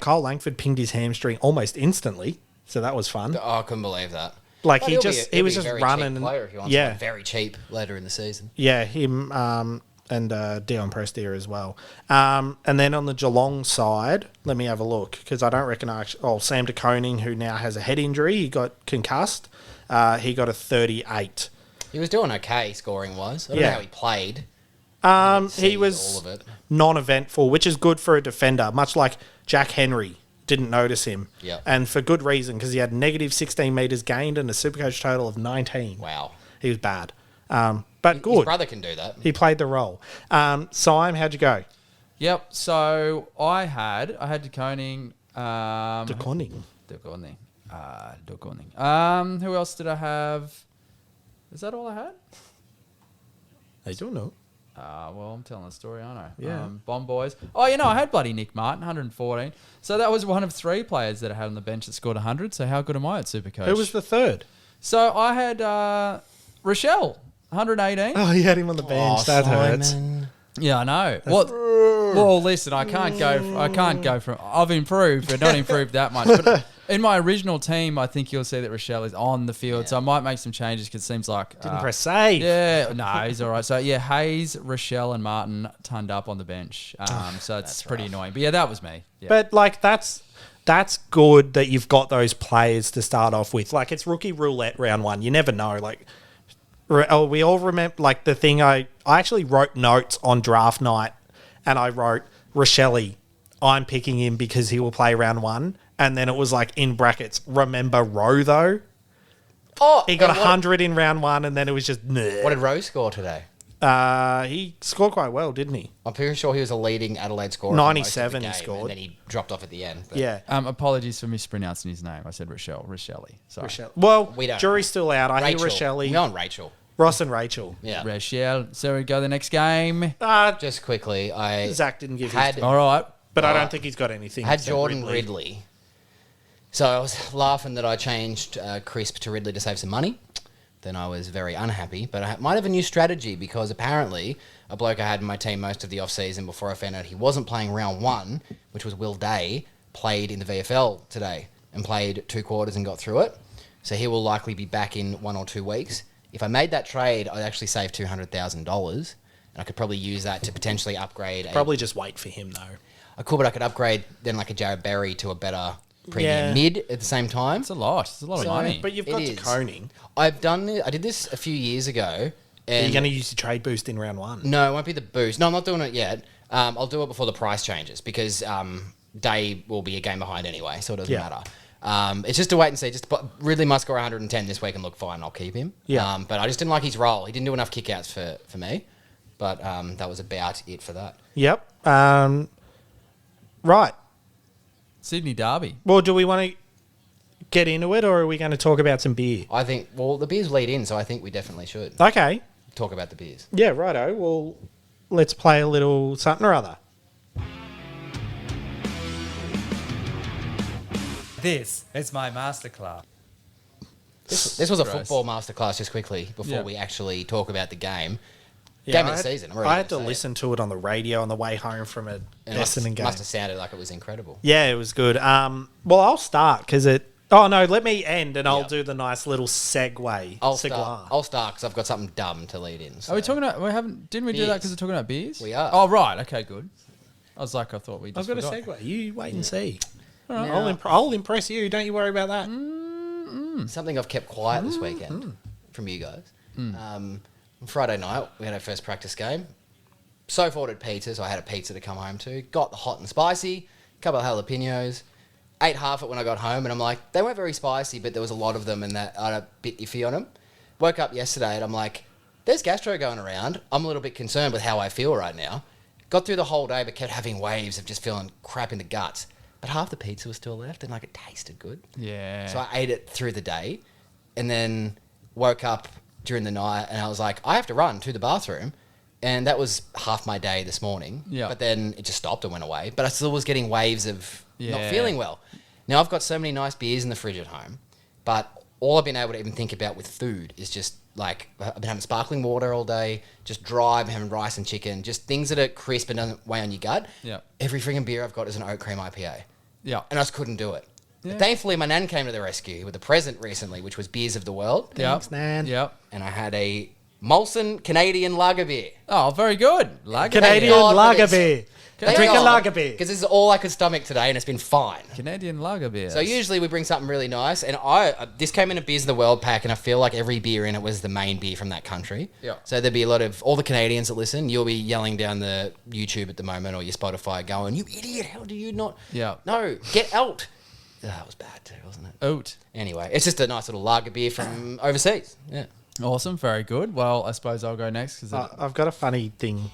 Kyle Langford pinged his hamstring almost instantly, so that was fun. Oh, I couldn't believe that. Like Well, he he'll was be a just very running. cheap player if he wants Yeah, one very cheap later in the season. yeah, him and Dion Prestia as well. And then on the Geelong side, let me have a look because I don't recognise. Oh, Sam De Koning, who now has a head injury, he got concussed. He got a 38. He was doing okay scoring wise. I don't Yeah. know how he played. He See was all of it. non-eventful, which is good for a defender, much like Jack Henry. Didn't notice him. Yep. And for good reason, because he had negative 16 metres gained and a Supercoach total of 19. Wow. He was bad. But good. His brother can do that. He played the role. Sime, how'd you go? Yep. So I had De Koning. De Koning. De Koning. Who else did I have? Is that all I had? I don't know. Well, I'm telling a story, aren't I? Yeah. Bomb Boys. Oh, I had bloody Nick Martin, 114. So that was one of 3 players that I had on the bench that scored 100. So how good am I at Supercoach? Who was the third? So I had Rochelle, 118. Oh, you had him on the bench. That hurts. Simon. Yeah, I know. Well, listen, I can't go from. I've improved, but not improved that much. But in my original team, I think you'll see that Rochelle is on the field, so I might make some changes because it seems like Didn't press save. Yeah, no, he's all right. So yeah, Hayes, Rochelle, and Martin turned up on the bench. So it's pretty annoying. But yeah, that was me. Yeah. But like that's good that you've got those players to start off with. Like it's rookie roulette round 1. You never know. Like we all remember like the thing I actually wrote notes on draft night and I wrote Rochelle, I'm picking him because he will play round 1. And then it was like in brackets, remember Rowe though? Oh, He got and 100 in round 1 and then it was just What did Rose score today? He scored quite well, didn't he? I'm pretty sure he was a leading Adelaide scorer. for most of the 97 he game, scored. And then he dropped off at the end. But Yeah. Apologies for mispronouncing his name. I said Rochelle. Sorry. Rochelle. Well, We don't jury's know. still out. I hear Rachel. Rochelle, We're on Rachel. Ross and Rachel. Yeah. Rochelle. So we go to the next game. Just quickly, Zach didn't give had his All right. but I don't think he's got anything. had except Jordan Ridley. So I was laughing that I changed Crisp to Ridley to save some money. Then I was very unhappy, but I might have a new strategy because apparently a bloke I had in my team most of the off-season before I found out he wasn't playing round 1, which was Will Day, played in the VFL today and played 2 quarters and got through it. So he will likely be back in 1 or 2 weeks. If I made that trade, I'd actually save $200,000 and I could probably use that to potentially upgrade. Probably just wait for him though. I could, but I could upgrade then like a Jared Berry to a better premium Yeah. mid at the same time. It's a lot. It's a lot of money. But you've It got is. De Koning. I did this a few years ago. Are And you going to use the trade boost in round 1? No, it won't be the boost. No, I'm not doing it yet. I'll do it before the price changes because Day will be a game behind anyway, so it doesn't Yeah. matter. It's just to wait and see. Ridley must score 110 this week and look fine. I'll keep him. Yeah. But I just didn't like his role. He didn't do enough kickouts for me. But that was about it for that. Yep. Right. Sydney Derby. Well, do we want to get into it or are we going to talk about some beer? I think, well, the beers lead in, so I think we definitely should Okay. talk about the beers. Yeah, righto. Well, let's play a little something or other. This is my masterclass. This was a Gross. football masterclass just quickly before Yeah. we actually talk about the game. Yeah, Game of I the had- season. I'm already I had to gonna say it. listen to it on the radio on the way home from a And it must Essendon game. have sounded like it was incredible. Yeah, it was good. Well, I'll start because it... Oh, no, let me end and I'll Yep. do the nice little segue. I'll Segway. start because I've got something dumb to lead in. So. Are we talking about? Didn't we do that because we're talking about beers? We are. Oh right. Okay. Good. I was like, I thought we I've just got a forgot. segue. You wait and see. Now- I'll impress you. Don't you worry about that. Something I've kept quiet this weekend from you guys. On Friday night, we had our first practice game. Soph ordered pizza, so I had a pizza to come home to. Got the hot and spicy, a couple of jalapenos. Ate half it when I got home, and I'm like, they weren't very spicy, but there was a lot of them, and that I had a bit iffy on them. Woke up yesterday, and I'm like, there's gastro going around. I'm a little bit concerned with how I feel right now. Got through the whole day, but kept having waves of just feeling crap in the guts. But half the pizza was still left, and like it tasted good. Yeah. So I ate it through the day, and then woke up during the night, and I was like, I have to run to the bathroom. And that was half my day this morning. Yeah. But then it just stopped and went away. But I still was getting waves of not Yeah. feeling well. Now, I've got so many nice beers in the fridge at home, but all I've been able to even think about with food is just like, I've been having sparkling water all day, just dry, I've been having rice and chicken, just things that are crisp and doesn't weigh on your gut. Yeah. Every friggin' beer I've got is an oat cream IPA. Yeah. And I just couldn't do it. Yeah. But thankfully, my nan came to the rescue with a present recently, which was Beers of the World. Thanks, Nan. Yep. And I had a Molson Canadian lager beer. Oh, very good. Lager Canadian beer. God, lager but beer. Thank Drink a God, lager beer. because this is all I could stomach today, and it's been fine. Canadian lager beer. So usually we bring something really nice, and this came in a Beers of the World pack, and I feel like every beer in it was the main beer from that country. Yeah. So there'd be a lot of all the Canadians that listen. You'll be yelling down the YouTube at the moment or your Spotify, going, "You idiot! How do you not?" Yeah. No, get out. Oh, that was bad too, wasn't it? Oat. Anyway, it's just a nice little lager beer from overseas. Yeah. Awesome. Very good. Well, I suppose I'll go next because I've got a funny thing.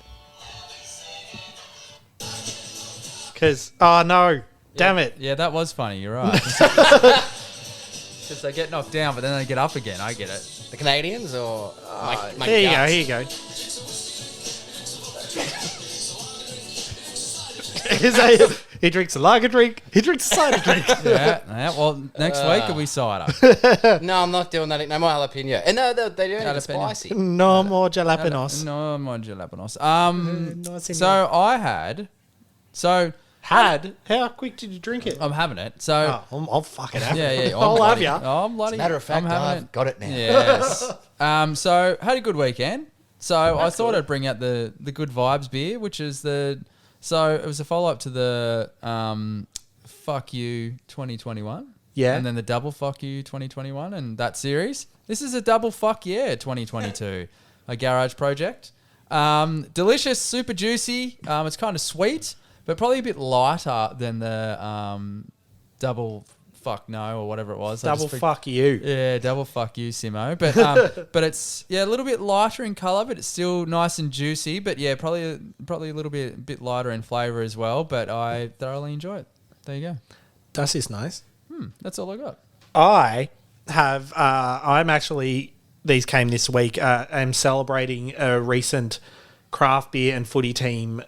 Because, oh no, damn it. yeah, that was funny. You're right. Because they get knocked down, but then they get up again. I get it. The Canadians or my Here you go, guts? here you go. He drinks a lager drink, he drinks a cider drink. Yeah. Well, next week it'll be cider. No, I'm not doing that. No more jalapeno. And no, they don't even Jalapeno. spicy. No more jalapenos. No, more jalapenos. no, So I had. So Had? How quick did you drink it? I'm having it. So I'll fucking have yeah, it. yeah. I'll have ya. Oh, I'm bloody. As a matter of fact, I'm having I've got it now. Yes. So had a good weekend. So I thought I'd bring out the good vibes beer, which is so it was a follow up to the Fuck You 2021. Yeah. And then the Double Fuck You 2021 and that series. This is a Double Fuck Yeah 2022, a garage project. Delicious, super juicy. It's kind of sweet, but probably a bit lighter than the Double Fuck No or whatever it was. Double fuck you. Yeah, Double Fuck You, Simmo. But but it's a little bit lighter in colour, but it's still nice and juicy. But yeah, probably a little bit lighter in flavour as well. But I thoroughly enjoy it. There you go. Das is nice. That's all I got. I have, I'm actually, these came this week, I'm celebrating a recent craft beer and footy team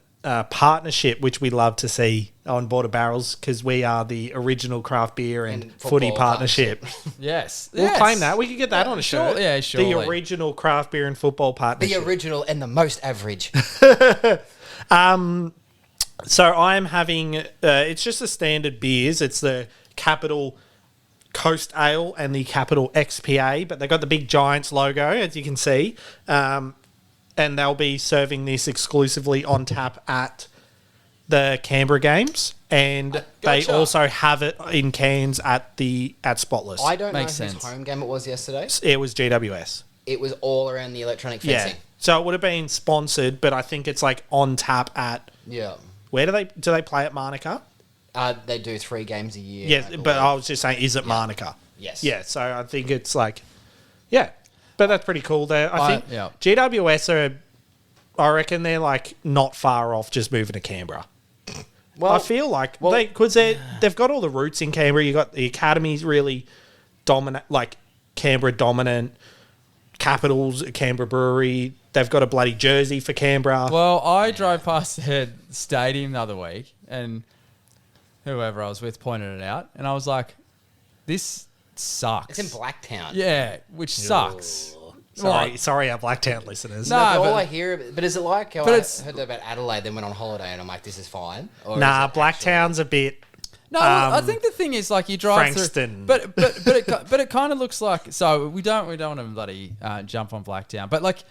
partnership, which we love to see on Border Barrels because we are the original craft beer and footy football partnership. Yes. We'll claim that. We could get that on a sure, shirt. yeah, surely. The original craft beer and football The partnership. original and the most average. So I'm having, it's just the standard beers. It's the Capital Coast Ale and the Capital XPA, but they got the big Giants logo, as you can see. And they'll be serving this exclusively on tap at the Canberra games. And they Gotcha. also have it in cans at Spotless. I don't Makes know sense. whose home game it was yesterday. It was GWS. It was all around the electronic Yeah. fencing. So it would have been sponsored, but I think it's like on tap at, Yeah. where do they play at Monica? They do 3 games a year. Yes, I but believe. I was just saying, is it Monica? Yes. Yeah, so I think it's like, yeah, but that's pretty cool. There, I think yeah. GWS are, I reckon they're like not far off just moving to Canberra. Well, I feel like they've got all the roots in Canberra. You got the academies really dominant, like Canberra dominant. Capitals, Canberra Brewery. They've got a bloody jersey for Canberra. Well, I drove past their stadium the other week and whoever I was with pointed it out. And I was like, this sucks. it's in Blacktown. Yeah, which sucks. Sorry, our Blacktown listeners. No, But all but- I hear, but is it like how But I it's- heard about Adelaide, then went on holiday, and I'm like, this is fine? Or Nah, is it Blacktown's a bit. No, I think the thing is like you drive Frankston. through, but it kind of looks like so we don't want to bloody jump on Blacktown, but like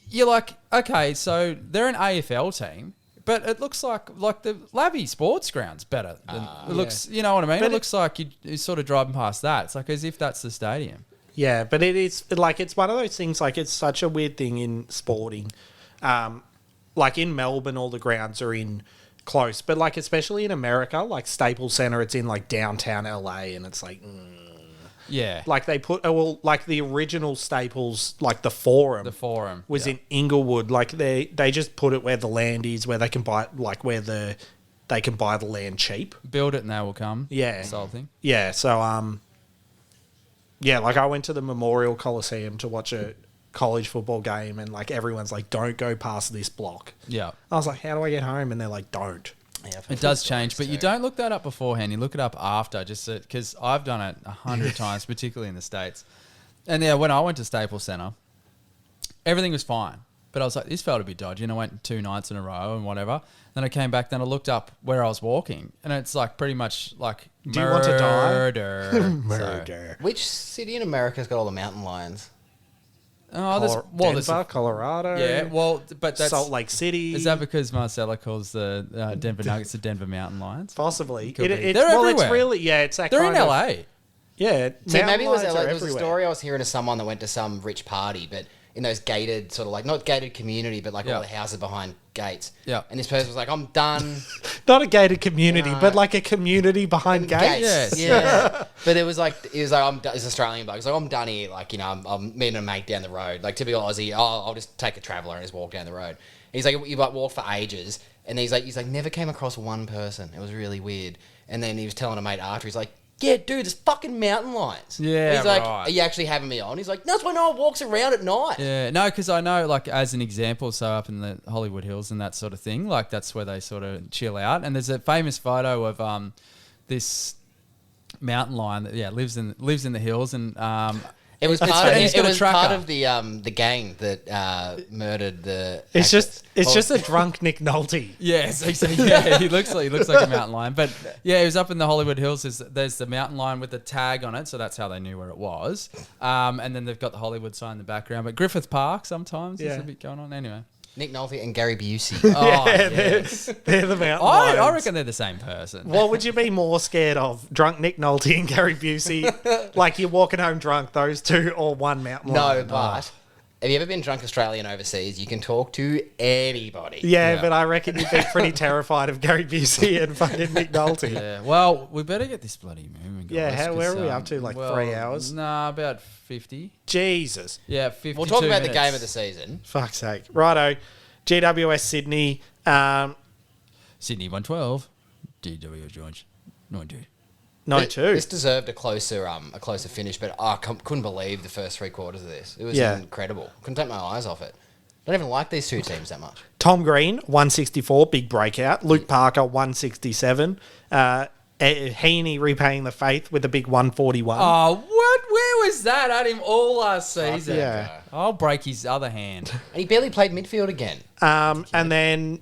you're like okay, so they're an AFL team, but it looks like the Labby Sports Ground's better. It looks, you know what I mean? But it looks like you're sort of driving past that. It's like as if that's the stadium. Yeah, but it is like it's one of those things. Like it's such a weird thing in sporting. Like in Melbourne, all the grounds are in close, but like especially in America, like Staples Center, it's in like downtown LA, and it's like. Yeah. Like they put, well, like the original Staples, like the Forum. Was in Inglewood. Like they just put it where the land is, where they can buy, like where they can buy the land cheap. Build it and they will come. Yeah. This whole thing. Yeah. So, yeah, like I went to the Memorial Coliseum to watch a college football game, and like everyone's like, don't go past this block. Yeah. I was like, how do I get home? And they're like, don't. Yeah, It does change, but you don't look that up beforehand. You look it up after, just because I've done it 100 times, particularly in the States. And yeah, when I went to Staples Center, everything was fine. But I was like, this felt a bit dodgy. And I went 2 nights in a row and whatever. Then I came back, then I looked up where I was walking. And it's like pretty much like Do you want to die? murder. Murder. Which city in America's got all the mountain lions? Oh, Denver, Colorado. Yeah, well, but that's Salt Lake City. Is that because Marcella calls the Denver Nuggets the Denver Mountain Lions? Possibly. Could be. It's, They're well, everywhere. it's really, yeah, it's that They're kind in of, LA. Yeah. See, maybe it was mountain LA. lions are There was a everywhere. story I was hearing of someone that went to some rich party, but in those gated, sort of like, not gated community, but like all the houses behind gates. Yeah. And this person was like, I'm done. Not a gated community, No. but like a community behind gates. Yes. Yeah. But it was like, I'm done. It's Australian bloke. He's like, I'm done here. Like, you know, I'm meeting a mate down the road. Like, typical Aussie, I'll just take a traveller and just walk down the road. And he's like, you like walked for ages. And he's like, never came across one person. It was really weird. And then he was telling a mate after, he's like, yeah, dude, there's fucking mountain lions. Yeah, He's like, right. are you actually having me on? He's like, that's when no one walks around at night. Yeah, no, because I know, like, as an example, so up in the Hollywood Hills and that sort of thing, like, that's where they sort of chill out. And there's a famous photo of this mountain lion that, lives in the hills, and It was It's part of, funny, he's it got a was part tracker. of the gang that murdered the. It's actress. just a drunk Nick Nolte. yes, exactly. Yeah, he looks like a mountain lion. But yeah, he was up in the Hollywood Hills. There's the mountain lion with the tag on it, so that's how they knew where it was. And then they've got the Hollywood sign in the background. But Griffith Park sometimes there's Yeah. a bit going on. Anyway, Nick Nolte and Gary Busey. oh Yeah, yes, They're the mountain I lions. reckon they're the same person. What would you be more scared of? Drunk Nick Nolte and Gary Busey? Like you're walking home drunk, those two, or one mountain No, lion? but have you ever been drunk Australian overseas? You can talk to anybody. Yeah, but I reckon you'd be pretty terrified of Gary Busey and fucking Nick Nolte. Yeah, well, we better get this bloody moving, guys. Yeah, where 'cause, are we up to? Like 3 hours? Nah, about 50. Jesus. Yeah, 50. We'll talk about the game of the season. Fuck's sake. Righto. GWS Sydney. Sydney 112. DW George 92. 92. This deserved a closer finish, but I couldn't believe the first 3 quarters of this. It was incredible. Couldn't take my eyes off it. Don't even like these two teams that much. Tom Green, 164, big breakout. Luke Parker, 167. Heaney repaying the faith with a big 141. Oh, what? Where was that? I had him all last season. yeah. I'll break his other hand. And he barely played midfield again. And then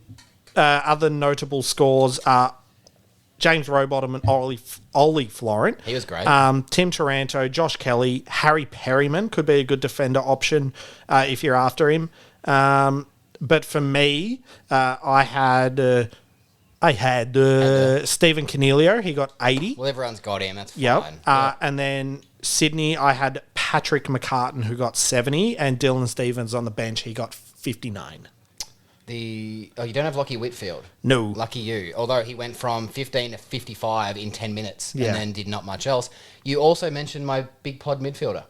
other notable scores are James Rowbottom and Ollie Florent. He was great. Tim Taranto, Josh Kelly, Harry Perryman could be a good defender option if you're after him. But for me, I had Stephen Cornelio. He got 80. Well, everyone's got him. That's fine. Yep. And then Sydney, I had Patrick McCartan, who got 70, and Dylan Stevens on the bench. He got 59. You don't have Lockie Whitfield. No. Lucky you. Although he went from 15 to 55 in 10 minutes Yeah. and then did not much else. You also mentioned my big pod midfielder,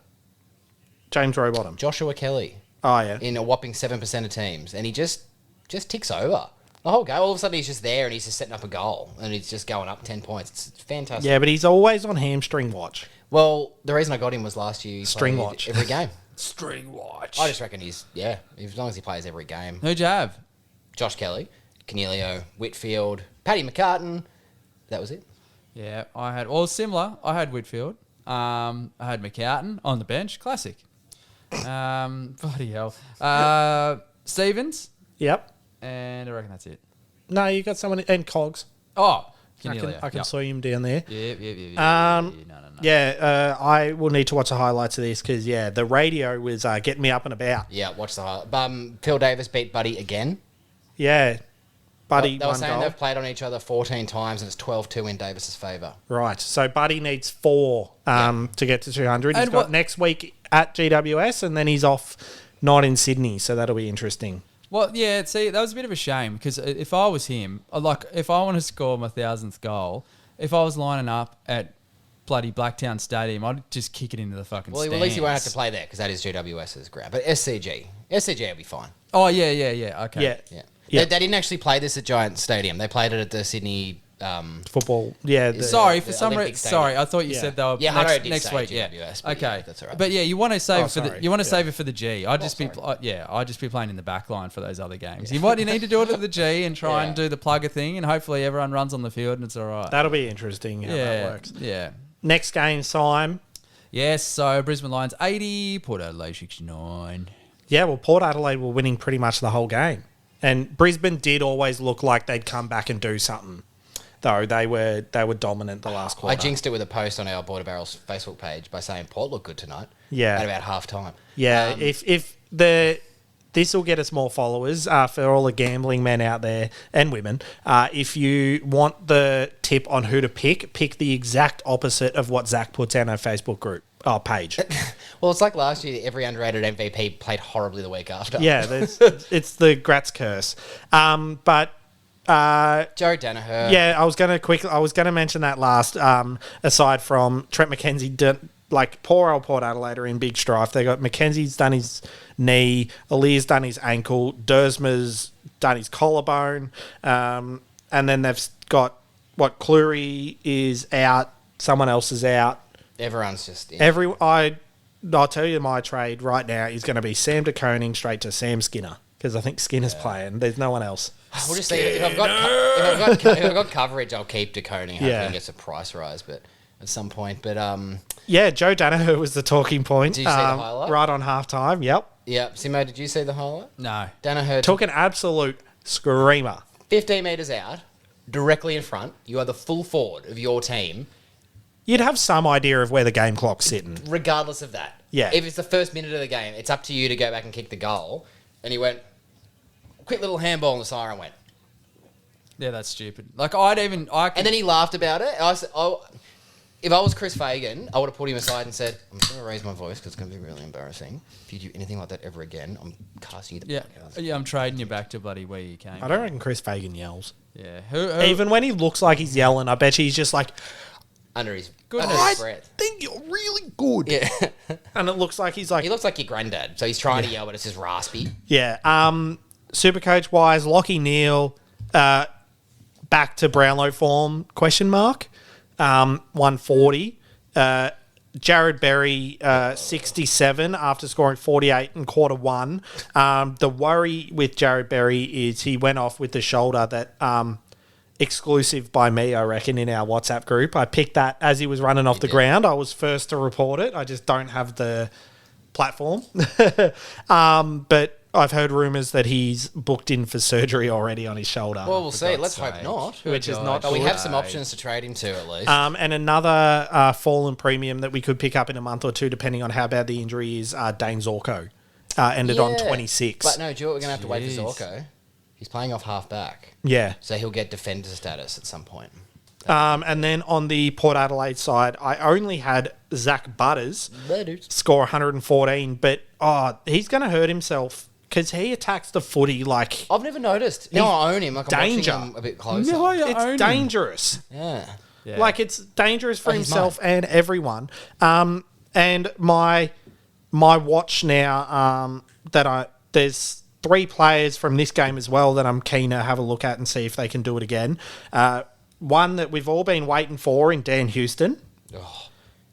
James Rowbottom. Joshua Kelly, Oh, yeah. in a whopping 7% of teams. And he just ticks over. The whole game, all of a sudden he's just there and he's just setting up a goal and he's just going up 10 points. It's fantastic. Yeah, but he's always on hamstring watch. Well, the reason I got him was last year he String played watch. every game. String watch. I just reckon as long as he plays every game. Who'd you have? Josh Kelly, Cornelio, Whitfield, Paddy McCartan. That was it. Yeah, I had, similar. I had Whitfield. I had McCartan on the bench. Classic. Bloody hell. Stevens. Yep. And I reckon that's it. No, you got someone... And Cogs. Oh, I Cornelia. can see him down there. Yeah. No. Yeah, I will need to watch the highlights of this because, the radio was getting me up and about. Yeah, watch the highlight. Phil Davis beat Buddy again. Yeah. Buddy They were one saying goal. they've played on each other 14 times and it's 12-2 in Davis's favour. Right. So Buddy needs 4 to get to 200. He's And got what- next week at GWS, and then he's off not in Sydney. So that'll be interesting. Well, yeah, see, that was a bit of a shame because if I was him, if I want to score my 1,000th goal, if I was lining up at bloody Blacktown Stadium, I'd just kick it into the fucking Well, stands. at least you won't have to play there because that is GWS's ground. But SCG will be fine. Oh, yeah, okay. Yeah. Yeah. Yeah. They didn't actually play this at Giant Stadium. They played it at the Sydney... Football. Yeah. Sorry, for the some Olympic reason. Stadium. Sorry, I thought you Yeah. said they were Yeah, Hudo did next say week. GWS, Yeah, but okay, yeah, that's all right. But yeah, you want to save it for sorry. the. You want to Yeah. save it for the G. I'd just I'd just be playing in the back line for those other games. You need to do it at the G and try and do the plugger thing, and hopefully everyone runs on the field and it's all right. That'll be interesting how that works. Yeah. Next game, Sime. Yes. So Brisbane Lions 80, Port Adelaide 69. Yeah, well, Port Adelaide were winning pretty much the whole game. And Brisbane did always look like they'd come back and do something. Though they were dominant the last quarter. I jinxed it with a post on our Border Barrels Facebook page by saying Port looked good tonight. Yeah. At about half time. Yeah, this will get us more followers for all the gambling men out there and women. If you want the tip on who to pick the exact opposite of what Zach puts on our Facebook group page. Well, it's like last year, every underrated MVP played horribly the week after. Yeah, it's the Gratz curse. But Joe Danaher. yeah, I was gonna mention that last. Aside from Trent McKenzie, poor old Port Adelaide are in big strife. They got McKenzie's done his knee, Alir's done his ankle, Dersmer's done his collarbone, and then they've got Cleary is out, someone else is out. Everyone's just in. I'll tell you my trade right now is going to be Sam de Koning straight to Sam Skinner because I think Skinner's playing. There's no one else. We'll just see. If I've got coverage, I'll keep decoding. Hopefully, Yeah. it gets a price rise, but at some point. But Yeah, Joe Danaher was the talking point. Did you see the highlight? Right on halftime. Yep. yeah, Simmo, did you see the highlight? No. Danaher Took an absolute screamer. 15 metres out, directly in front. You are the full forward of your team. You'd have some idea of where the game clock's sitting. Regardless of that. Yeah. If it's the first minute of the game, it's up to you to go back and kick the goal. And he went, quick little handball, and the siren went. Yeah, that's stupid. I And then he laughed about it. I said, if I was Chris Fagan, I would have put him aside and said, I'm just going to raise my voice because it's going to be really embarrassing. If you do anything like that ever again, I'm casting you the fuck out. Yeah, I'm trading you back to bloody where you came. I don't reckon Chris Fagan yells. Yeah. Who Even when he looks like he's yelling, I bet you he's just like, Under his I breath. think you're really good. Yeah. And it looks like he's like, He looks like your granddad, so he's trying to yell, but it's just raspy. yeah. Supercoach wise, Lockie Neal, back to Brownlow form, question mark. 140. Jared Berry, 67 after scoring 48 in quarter one. The worry with Jared Berry is he went off with the shoulder that exclusive by me, I reckon, in our WhatsApp group. I picked that as he was running off the ground. I was first to report it. I just don't have the platform. But I've heard rumours that he's booked in for surgery already on his shoulder. Well, we'll see. God's Let's hope sake. not. Which is not But we good. have some options to trade him to, at least. And another fallen premium that we could pick up in a month or two, depending on how bad the injury is, Dane Zorko. Ended on 26. But no, do you know what we're going to have to wait for Jeez. Zorko? He's playing off half-back. Yeah. So he'll get defender status at some point. And then on the Port Adelaide side, I only had Zach Butters score 114, but he's going to hurt himself because he attacks the footy like I've never noticed. Now I own him. Like I'm danger. watching him a bit closer. No, you own him. it's dangerous. Yeah. Yeah. Like it's dangerous for he's himself and everyone. And my watch now there's 3 players from this game as well that I'm keen to have a look at and see if they can do it again. One that we've all been waiting for in Dan Houston.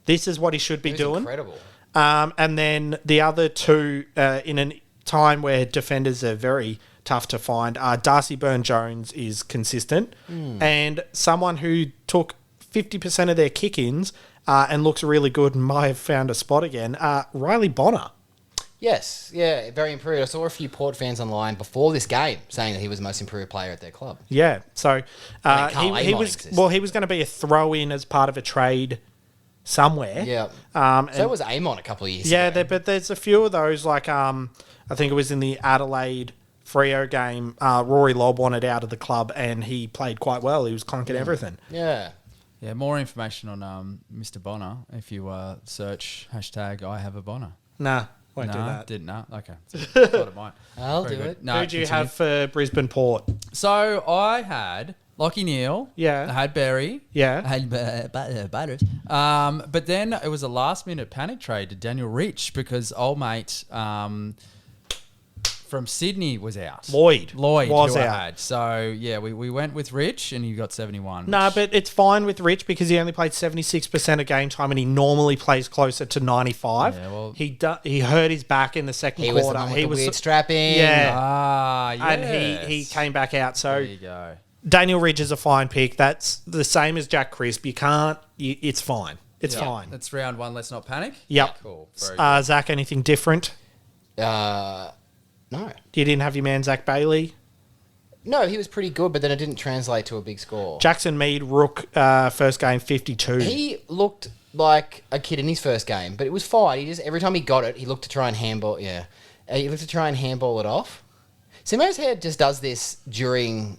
This is what he should be He was doing. incredible. And then the other 2 in a time where defenders are very tough to find. Darcy Byrne-Jones is consistent. And someone who took 50% of their kick-ins and looks really good and might have found a spot again, Riley Bonner. Yes. Yeah, very improved. I saw a few Port fans online before this game saying that he was the most improved player at their club. Yeah, so Carl he Amon was exists. well. He was going to be a throw-in as part of a trade somewhere. Yeah. and- So was Amon a couple of years Yeah, ago. but there's a few of those. Like I think it was in the Adelaide Freo game, Rory Lobb wanted out of the club and he played quite well. He was clunking everything. Yeah. Yeah, more information on Mr. Bonner if you search hashtag I have a Bonner. Nah, won't do Nah, that. didn't. Nah, okay. Thought it might. I'll Very do good. it. No, Who do you continue. have for Brisbane Port? So I had Lockie Neal. Yeah. I had Berry. Yeah. I had Butters. But then it was a last minute panic trade to Daniel Rich because old mate from Sydney was out. Lloyd was who I out. had. So yeah, we went with Rich and he got 71. No, which- but it's fine with Rich because he only played 76% of game time and he normally plays closer to 95. Yeah, well- he hurt his back in the second He was quarter. the one with the weird Yeah. strapping. yes. And he came back out. So There you go. Daniel Ridge is a fine pick. That's the same as Jack Crisp. It's fine. It's Yeah, fine. That's round one. Let's not panic. Yep. Cool. Very good. Zach, anything different? No. You didn't have your man Zach Bailey? No, he was pretty good, but then it didn't translate to a big score. Jackson Mead, Rook, first game, 52. He looked like a kid in his first game, but it was fine. He just every time he got it, he looked to try and handball. Yeah, he looked to try and handball it off. Simmo's head just does this during.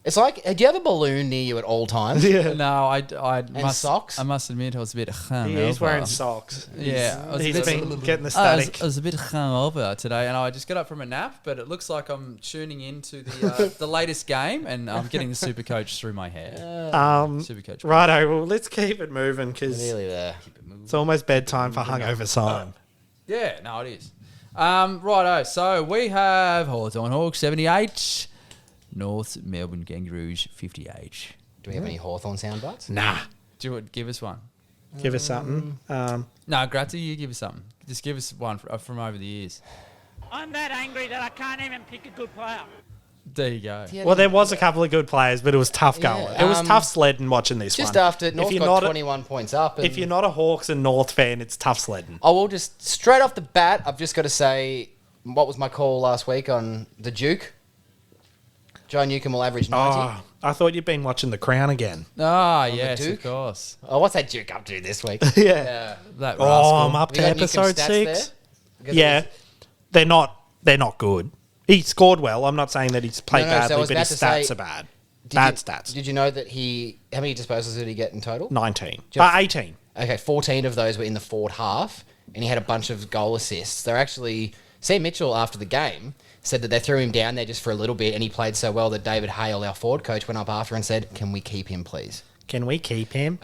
It's like, do you have a balloon near you at all times? Yeah. No, I must socks? I must admit I was a bit hungover. He is wearing socks. Yeah, I was a He's bit- been getting the I static. was a bit hungover today, and I just got up from a nap. But it looks like I'm tuning into the latest game, and I'm getting the SuperCoach through my hair. SuperCoach. Righto, well, let's keep it moving because Nearly there. it's almost bedtime for hungover Simon. Yeah, no, it is. Righto. So we have Hawthorn Hawks 78, North Melbourne Kangaroos 58. Do we have any Hawthorn sound bites? Nah. Do you want give us one? Give us something. No, Grattsy, you give us something. Just give us one from over the years. I'm that angry that I can't even pick a good player. There you go. Yeah, Well, there was a couple of good players, but it was tough going. It was tough sledding watching this Just one. after North you're got not 21 points up. And if you're not a Hawks and North fan, it's tough sledding. I will just, straight off the bat, I've just got to say, what was my call last week on the Duke? Joe Newcombe will average 90. Oh, I thought you'd been watching The Crown again. Ah, yes, Duke? of course. Oh, what's that Duke up to this week? Yeah. That Oh, rascal. I'm up Have to you got Newcombe's episode stats 6. there? Because Yeah, it they're not good. He scored well. I'm not saying that he's played No, so I badly, was but about his to stats say, are bad. Did Bad you- stats. Did you know that how many disposals did he get in total? 19. Just- 18. Okay, 14 of those were in the forward half, and he had a bunch of goal assists. They're actually, Sam Mitchell, after the game, said that they threw him down there just for a little bit, and he played so well that David Hale, our forward coach, went up after and said, "Can we keep him, please?" Can we keep him?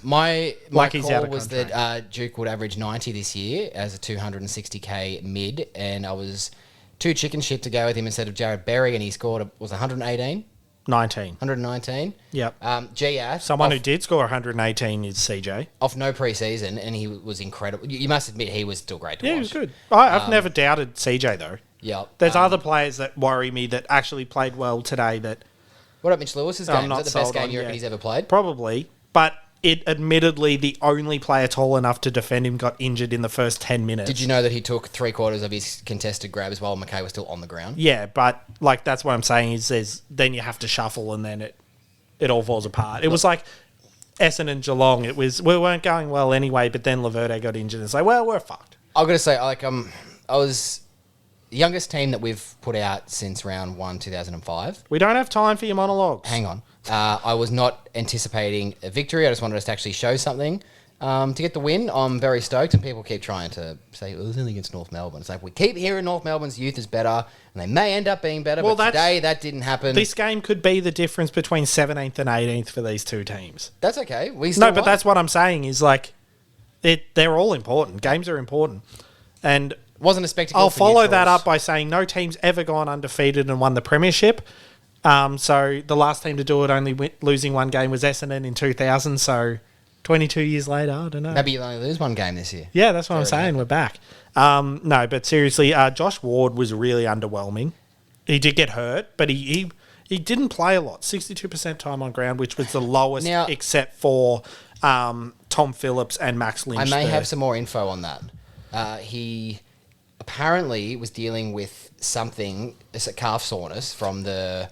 My Like he's call out of was contract. that Duke would average 90 this year as a 260k mid, and I was too chicken shit to go with him instead of Jared Berry, and he scored was 118, 19. 119. Yep. GF, Someone off, who did score 118 is CJ. off no preseason, and he was incredible. You must admit he was still great to Yeah, watch. he was good. I've never doubted CJ, though. Yeah. There's other players that worry me that actually played well today that What about Mitch Lewis's I'm game? not Is that the best sold game on you reckon yet. he's ever played? probably, but it admittedly the only player tall enough to defend him got injured in the first 10 minutes. Did you know that he took 3/4 of his contested grabs while McKay was still on the ground? Yeah, but like that's what I'm saying is then you have to shuffle and then it all falls apart. It was like Essendon and Geelong. We weren't going well anyway, but then Laverde got injured. It's like, well, we're fucked. I've got to say, I was the youngest team that we've put out since round 1, 2005. We don't have time for your monologues. Hang on. I was not anticipating a victory. I just wanted us to actually show something. To get the win, I'm very stoked, and people keep trying to say, it was only against North Melbourne. It's like, we keep hearing North Melbourne's youth is better, and they may end up being better, Well, but that's- today that didn't happen. This game could be the difference between 17th and 18th for these two teams. That's okay. We still No, but won. that's what I'm saying is like they're all important. Games are important. And Wasn't a spectacle. I'll for follow that neutrals. up by saying no team's ever gone undefeated and won the premiership. So the last team to do it only losing one game was Essendon in 2000. So 22 years later, I don't know. Maybe you'll only lose one game this year. Yeah, that's what I'm Fair saying. We're back. No, but seriously, Josh Ward was really underwhelming. He did get hurt, but he didn't play a lot. 62% time on ground, which was the lowest Now- except for Tom Phillips and Max Lynch. I may there. have some more info on that. He apparently was dealing with something, it's a calf soreness from the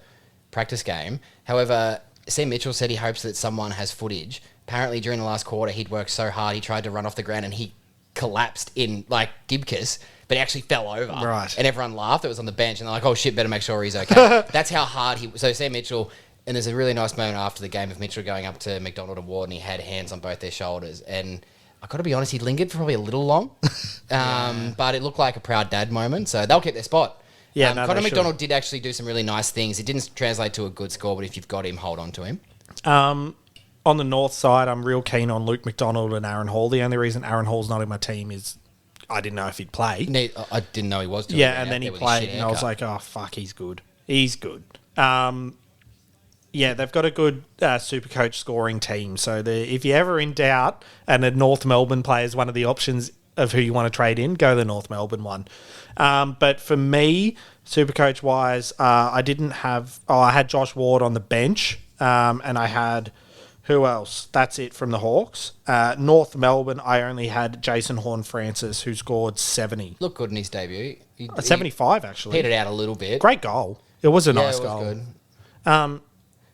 practice game. However, Sam Mitchell said he hopes that someone has footage. Apparently, during the last quarter, he'd worked so hard, he tried to run off the ground and he collapsed in like Gibcus, but he actually fell over. Right. And everyone laughed. It was on the bench, and they're like, "Oh shit, better make sure he's okay." That's how hard he. So Sam Mitchell, and there's a really nice moment after the game of Mitchell going up to McDonald and Ward, and he had hands on both their shoulders. And I got to be honest, he lingered for probably a little long, but it looked like a proud dad moment. So they'll keep their spot. Yeah, no, Connor they McDonald did actually do some really nice things. It didn't translate to a good score, but if you've got him, hold on to him. On the north side, I'm real keen on Luke McDonald and Aaron Hall. The only reason Aaron Hall's not in my team is I didn't know if he'd play. I didn't know he was doing Yeah, and then he played, and I was like, oh, fuck, he's good. He's good. Yeah, they've got a good SuperCoach scoring team. So if you're ever in doubt and a North Melbourne player is one of the options of who you want to trade in, go the North Melbourne one. But for me, SuperCoach-wise, I didn't have... I had Josh Ward on the bench, and I had... Who else? That's it from the Hawks. North Melbourne, I only had Jason Horne-Francis, who scored 70. Looked good in his debut. 75, actually. Petered out a little bit. Great goal. It was a nice it was goal. good.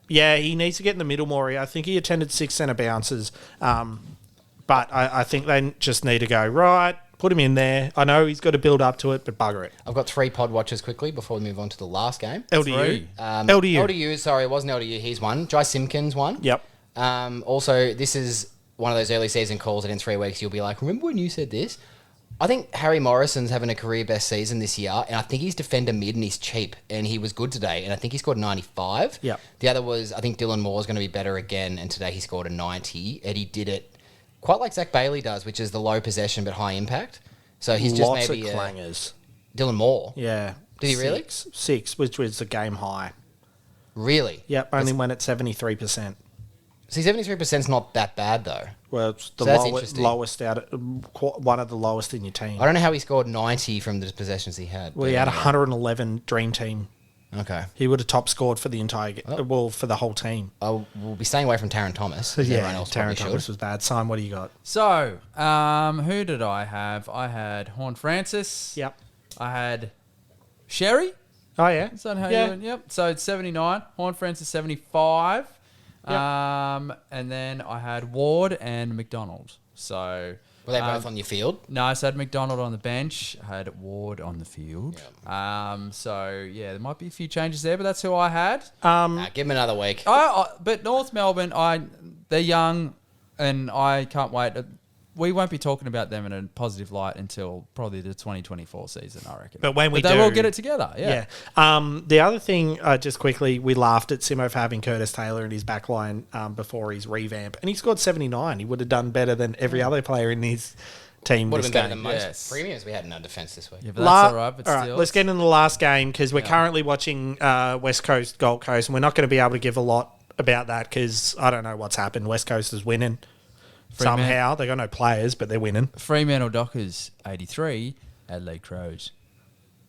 Yeah, he needs to get in the middle more. I think he attended 6 centre bounces. But I think they just need to go, right, put him in there. I know he's got to build up to it, but bugger it. I've got 3 pod watchers quickly before we move on to the last game. LDU. LDU. LDU, sorry, it wasn't LDU. He's one. Jai Simpkins won. Yep. Also, this is one of those early season calls that in 3 weeks you'll be like, remember when you said this? I think Harry Morrison's having a career best season this year, and I think he's defender mid and he's cheap, and he was good today, and I think he scored 95. Yep. The other was, I think Dylan Moore's going to be better again, and today he scored a 90, and he did it quite like Zach Bailey does, which is the low possession but high impact. So he's just Lots maybe of clangers. Really? Dylan Moore. Yeah. Did he really? 6, which was the game high. Really? Yep, only went at 73%. See, 73% is not that bad, though. Well, it's the So that's interesting. lowest one of the lowest in your team. I don't know how he scored 90 from the possessions he had. Well, he had 111 dream team. Okay. He would have top scored for the entire, for the whole team. We'll be staying away from Taron Thomas. Everyone else Taron probably Thomas should. was bad. Simon, what do you got? So, who did I have? I had Horne-Francis. Yep. I had Sherry. Oh, yeah. Is that how you went? Yep. So it's 79. Horne-Francis 75. Yep. And then I had Ward and McDonald. So Were they both on your field? no, I had McDonald on the bench. I had Ward on the field. So yeah, there might be a few changes there, but that's who I had. Give him another week. But North Melbourne, they're young, and I can't wait. We won't be talking about them in a positive light until probably the 2024 season, I reckon. But when we they do, will get it together. Yeah. The other thing, just quickly, we laughed at Simmo for having Curtis Taylor in his back line before his revamp, and he scored 79. He would have done better than every other player in his team. Would have this been better game. than most Yes. premiums we had in our defence this week. Yeah, but that's all right. But all right, still, let's get into the last game because we're currently watching West Coast, Gold Coast, and we're not going to be able to give a lot about that because I don't know what's happened. West Coast is winning. Somehow. They got no players, but they're winning. Fremantle Dockers 83, Adelaide Crows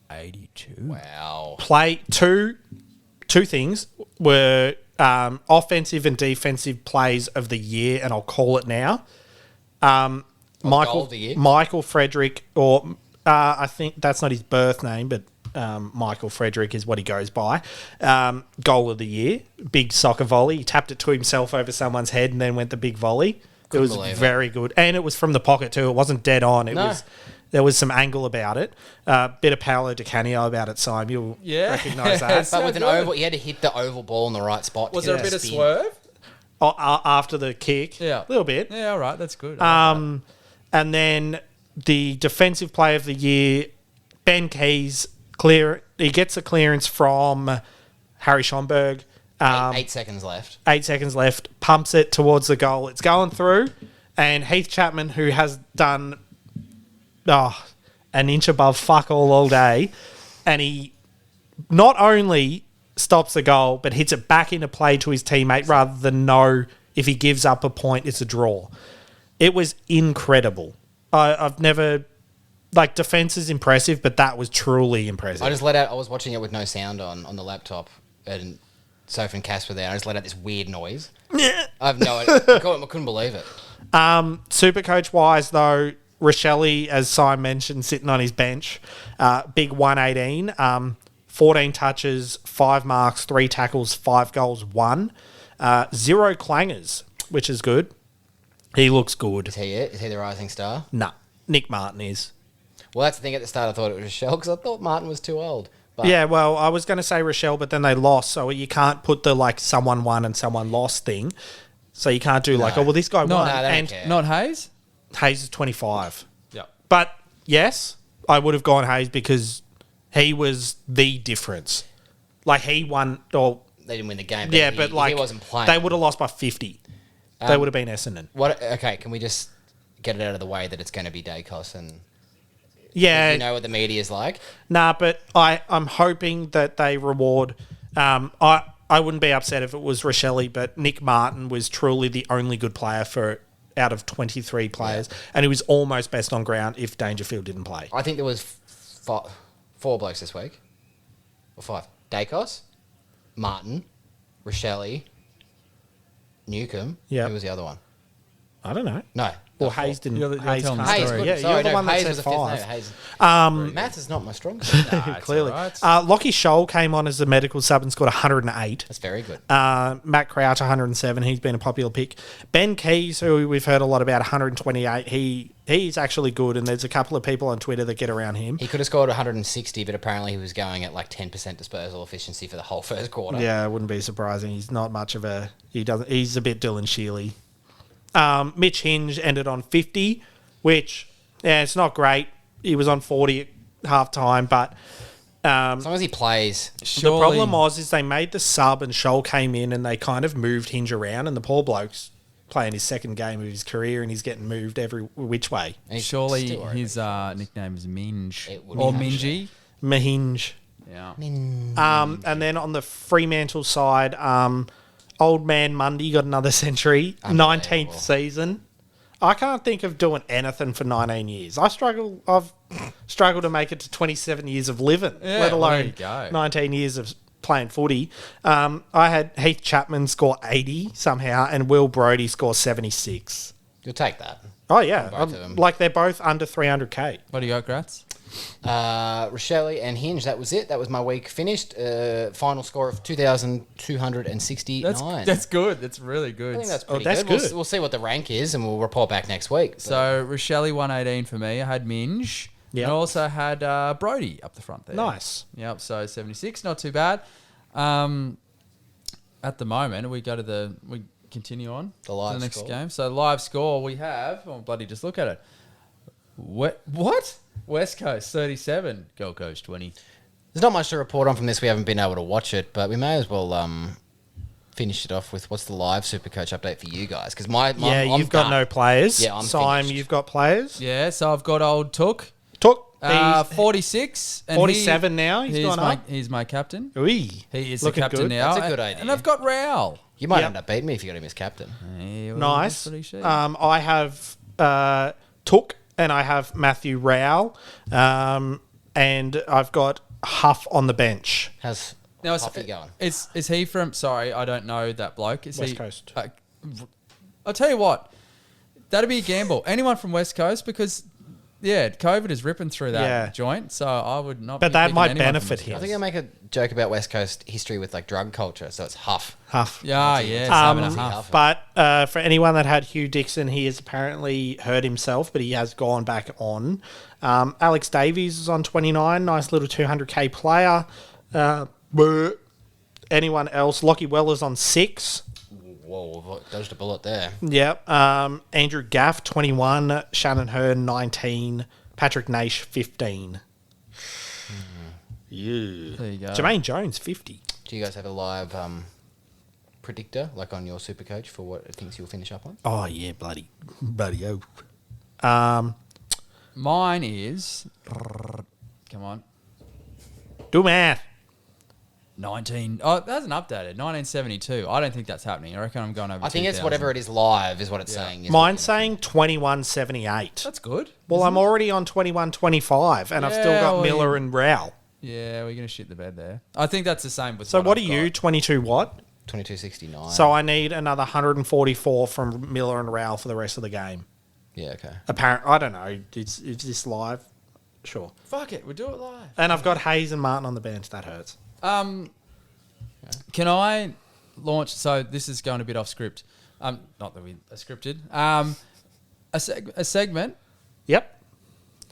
82. Wow. Play two things were offensive and defensive plays of the year, and I'll call it now. Goal of the year? Michael Frederick, or I think that's not his birth name, but Michael Frederick is what he goes by. Goal of the year, big soccer volley. He tapped it to himself over someone's head and then went the big volley. It was very good. And it was from the pocket too. It wasn't dead on. There was some angle about it. Bit of Paolo Di Canio about it, Simon. You'll recognise that. But with an oval, you had to hit the oval ball in the right spot. Was there a bit of swerve? After the kick. Yeah. A little bit. Yeah, all right. That's good. And then the defensive player of the year, Ben Keys, he gets a clearance from Harry Schomburg. 8 seconds left. 8 seconds left. Pumps it towards the goal. It's going through. And Heath Chapman, who has done an inch above fuck all day, and he not only stops the goal, but hits it back into play to his teammate rather than know if he gives up a point, it's a draw. It was incredible. I've never... Like, defense is impressive, but that was truly impressive. I was watching it with no sound on the laptop, and Soph and Cass were there. I just let out this weird noise. I have no idea. I couldn't believe it. SuperCoach-wise, though, Rochelle, as Simon mentioned, sitting on his bench, big 118, 14 touches, 5 marks, 3 tackles, 5 goals, 1. 0 clangers, which is good. He looks good. Is he it? Is he the rising star? No. Nick Martin is. Well, that's the thing. At the start, I thought it was Rochelle because I thought Martin was too old. But Yeah, well, I was going to say Rochelle, but then they lost, so you can't put the like someone won and someone lost thing. So you can't do like, oh well, this guy No, won, no, they don't and care. Not Hayes? Hayes is 25. Yeah. But yes, I would have gone Hayes because he was the difference. Like he won, or they didn't win the game. yeah, he, but like he wasn't playing. they would have lost by 50. They would have been Essendon. What? Okay, can we just get it out of the way that it's going to be Dacos and Yeah, you know what the media is like? nah, but I'm hoping that they reward. I wouldn't be upset if it was Rochelle, but Nick Martin was truly the only good player out of 23 players, and he was almost best on ground if Dangerfield didn't play. I think there was four blokes this week, or five. Dacos, Martin, Rochelle, Newcomb. Yeah. Who was the other one? I don't know. No. Well, Hayes didn't. You're Hayes telling the can't. Hayes, story. good. Yeah, Sorry, you're the no, one that Hayes said was the fifth. No, 5. Hayes. Um, Maths is not my strong suit. It's clearly. all right. Lockie Scholl came on as a medical sub and scored 108. That's very good. Matt Crouch, 107. He's been a popular pick. Ben Keys, who we've heard a lot about, 128. He's actually good, and there's a couple of people on Twitter that get around him. He could have scored 160, but apparently he was going at like 10% disposal efficiency for the whole first quarter. Yeah, it wouldn't be surprising. He's not much of a... He's a bit Dylan Shealy. Mitch Hinge ended on 50, which, yeah, it's not great. He was on 40 at half-time, but... As long as he plays. The problem is they made the sub and Scholl came in and they kind of moved Hinge around, and the poor bloke's playing his second game of his career and he's getting moved every which way. And he's Surely still alright. his nickname is Minge. It would Or be Mingy. Mahinge. Yeah. And then on the Fremantle side, Old Man Mundy got another century, 19th season. I can't think of doing anything for 19 years. I've struggled to make it to 27 years of living, Yeah, let well, there alone you go. 19 years of playing footy. I had Heath Chapman score 80 somehow and Will Brodie score 76. You'll take that. Oh, yeah. Both of them. Like, they're both under 300K. What do you got, Gratz? Rochelle and Hinge, that was it. That was my week finished. Final score of 2,269. That's good. That's really good. I think that's pretty that's good. good. We'll see what the rank is and we'll report back next week. But So Rochelle 118 for me. I had Minge. Yep. And I also had Brodie up the front there. Nice. Yep. So 76, not too bad. At the moment, we continue on The live to the next score. game. So live score we have. Oh bloody! Just look at it. What? West Coast 37, Gold Coast 20. there's not much to report on from this. We haven't been able to watch it, but we may as well finish it off with what's the live SuperCoach update for you guys? Because I'm You've got done. no players. Yeah, I'm Syme, finished. you've got players. Yeah. So I've got old Took. Took. 46. And 47 now. He's gone up. He's my captain. He He is looking the captain good. now. That's a good idea. And I've got Raoul. You might Yep. end up beating me if you got him as captain. Yeah, well, Nice. that's what he said. I have Took and I have Matthew Rowell. And I've got Huff on the bench. How's Now, Huffy going? Is he from? Sorry, I don't know that bloke. Is West he, Coast. I'll tell you what, that'd be a gamble. Anyone from West Coast, because COVID is ripping through that joint. So I would not. But be that picking might anyone from benefit West him. I Coast. think I'll make a joke about West Coast history with like drug culture, so it's Huff. Huff. Yeah, yeah, 7.5. Huff. But for anyone that had Hugh Dixon, he has apparently hurt himself, but he has gone back on. Alex Davies is on 29, nice little 200K player. Anyone else? Lockie Weller's on 6. Whoa, dodged a bullet there. Yep. Andrew Gaff, 21. Shannon Hearn, 19. Patrick Naish, 15. Yeah. There you go. Jermaine Jones, 50. Do you guys have a live predictor, like on your SuperCoach, for what things you'll finish up on? Oh, yeah, bloody oh. Mine is. Come on. Do math. 19. Oh, that hasn't updated. 1972. I don't think that's happening. I reckon I'm going over. I think it's 2000. whatever it is live is what it's saying. isn't Mine's it? saying 2178. That's good. Well, isn't I'm it? already on 2125, and I've still Yeah, got well, Miller and Rowell. Yeah, we're gonna shit the bed there. I think that's the same with. So what are I've you? got. 22 what? 2269. So I need another 144 from Miller and Rowell for the rest of the game. Yeah, okay. I don't know. Is this live? Sure. Fuck it, we'll do it live. And I've got Hayes and Martin on the bench. That hurts. Can I launch? So this is going a bit off script. Not that we are scripted. A segment Yep.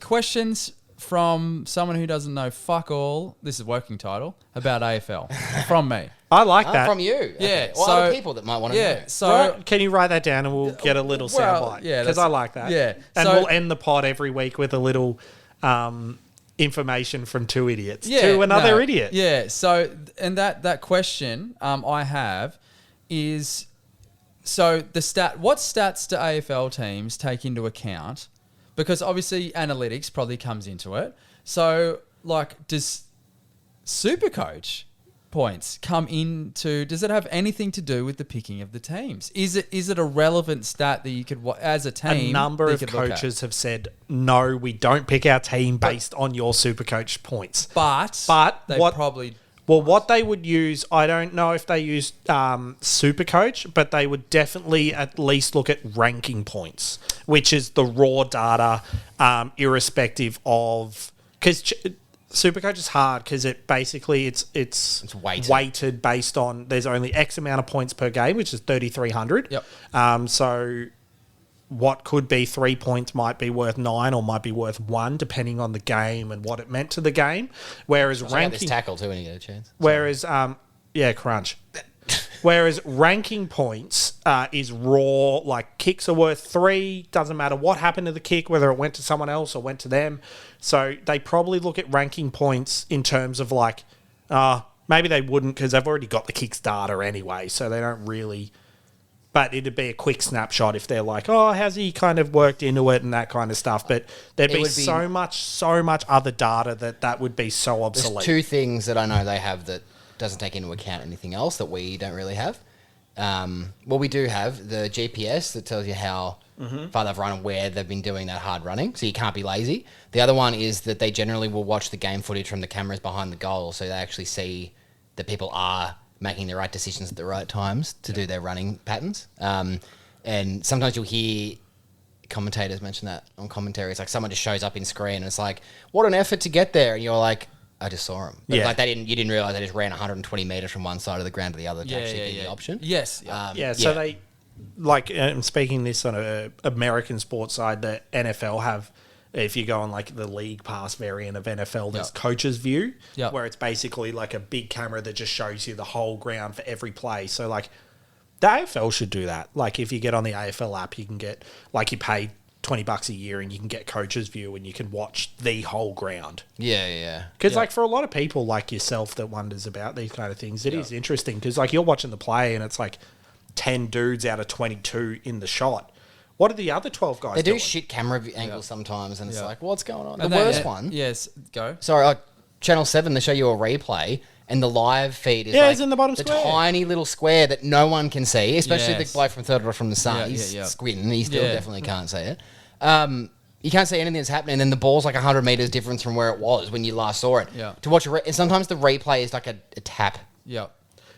questions from someone who doesn't know fuck all. This is working title about AFL from me. I like that. From you. Okay. Yeah, Well, so- other people that might want to know. Yeah, so Can you write that down and we'll get a little soundbite? yeah, because that's- I like that. yeah. And So- we'll end the pod every week with a little information from two idiots yeah, to another no, idiot. Yeah. So, and that question I have is, so what stats do AFL teams take into account? Because obviously analytics probably comes into it. So, like, does SuperCoach points come into? Does it have anything to do with the picking of the teams? Is it a relevant stat that you could, as a team, A number that you of could look at? coaches have said, no, we don't pick our team based on your SuperCoach points. But they what- probably. Well, what they would use, I don't know if they use SuperCoach, but they would definitely at least look at ranking points, which is the raw data, irrespective of, because SuperCoach is hard because it basically it's weighted based on, there's only X amount of points per game, which is 3,300. Yep. So what could be 3 points might be worth 9 or might be worth 1, depending on the game and what it meant to the game. Whereas Ranking ranking, this tackle too when you get a chance. whereas crunch. Whereas ranking points is raw, like kicks are worth 3, doesn't matter what happened to the kick, whether it went to someone else or went to them. So they probably look at ranking points in terms of like, maybe they wouldn't because they've already got the kicks data anyway, so they don't really. But it'd be a quick snapshot if they're like, oh, how's he kind of worked into it and that kind of stuff. But there'd be so much other data that would be so obsolete. There's 2 things that I know they have that doesn't take into account anything else that we don't really have. Well, we do have the GPS that tells you how far they've run and where they've been doing that hard running, so you can't be lazy. The other one is that they generally will watch the game footage from the cameras behind the goal, so they actually see that people are making the right decisions at the right times to do their running patterns. And sometimes you'll hear commentators mention that on commentary. It's like someone just shows up in screen and it's like, what an effort to get there. And you're like, I just saw him. But like you didn't realise they just ran 120 metres from one side of the ground to the other to actually get the option. Yes. So they, like, I'm speaking this on a American sports side, the NFL have, if you go on like the league pass variant of NFL, there's coach's view, where it's basically like a big camera that just shows you the whole ground for every play. So like the AFL should do that. Like if you get on the AFL app, you can get, like, you pay $20 a year and you can get coach's view and you can watch the whole ground. Yeah. Because like for a lot of people like yourself that wonders about these kind of things, it is interesting because like you're watching the play and it's like 10 dudes out of 22 in the shot. What are the other 12 guys They doing? do shit camera angles sometimes, and it's like, what's going on? And the worst one. Yes, go. Sorry, Channel 7, they show you a replay, and the live feed is it's in the bottom the square. tiny little square that no one can see, especially the bloke from Third Rock from the Sun. He's squinting. He still definitely can't see it. You can't see anything that's happening, and then the ball's like 100 metres difference from where it was when you last saw it. Yeah. To watch and sometimes the replay is like a tap. Yeah.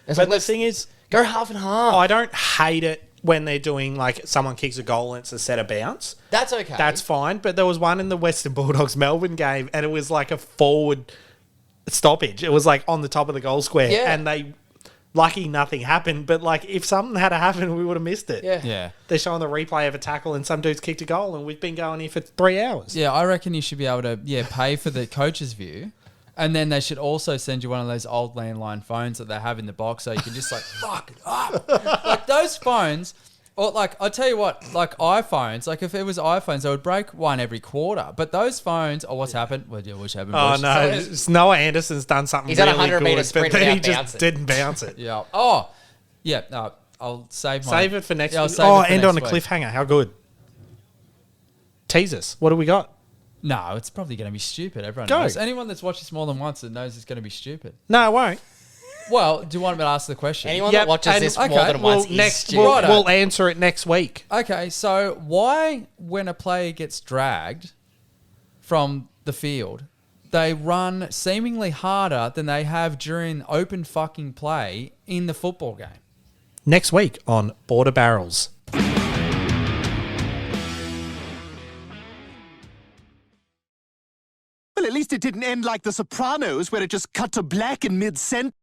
It's But like, the thing is, go half and half. I don't hate it when they're doing like someone kicks a goal and it's a set of bounce. That's okay. That's fine. But there was one in the Western Bulldogs Melbourne game and it was like a forward stoppage. It was like on the top of the goal square. Yeah. And they, lucky nothing happened. But like if something had happened, we would have missed it. Yeah. They're showing the replay of a tackle and some dude's kicked a goal and we've been going here for 3 hours. Yeah, I reckon you should be able to pay for the coach's view. And then they should also send you one of those old landline phones that they have in the box so you can just like, fuck it up. Like those phones, or like, I'll tell you what, like iPhones, like if it was iPhones, they would break one every quarter. But those phones, what's happened? Well, yeah, what's happened? Oh, boys? no. It's Noah Anderson's done something He's had a really 100 metre good, sprint but then he without just bouncing. didn't bounce it. Yeah. Oh, yeah. No, I'll save Save it for next I'll week. save it for End next on a week. cliffhanger. How good. Tease us. What do we got? No, it's probably going to be stupid. Everyone Go. knows. Anyone that's watched this more than once that knows it's going to be stupid. No, it won't. Well, do you want me to ask the question? Anyone Yep, that watches and- this okay, more than Well, once is next stupid. we'll, Righto. we'll answer it next week. Okay, so why, when a player gets dragged from the field, they run seemingly harder than they have during open fucking play in the football game? Next week on Border Barrels. Well, at least it didn't end like The Sopranos, where it just cut to black in mid-sentence.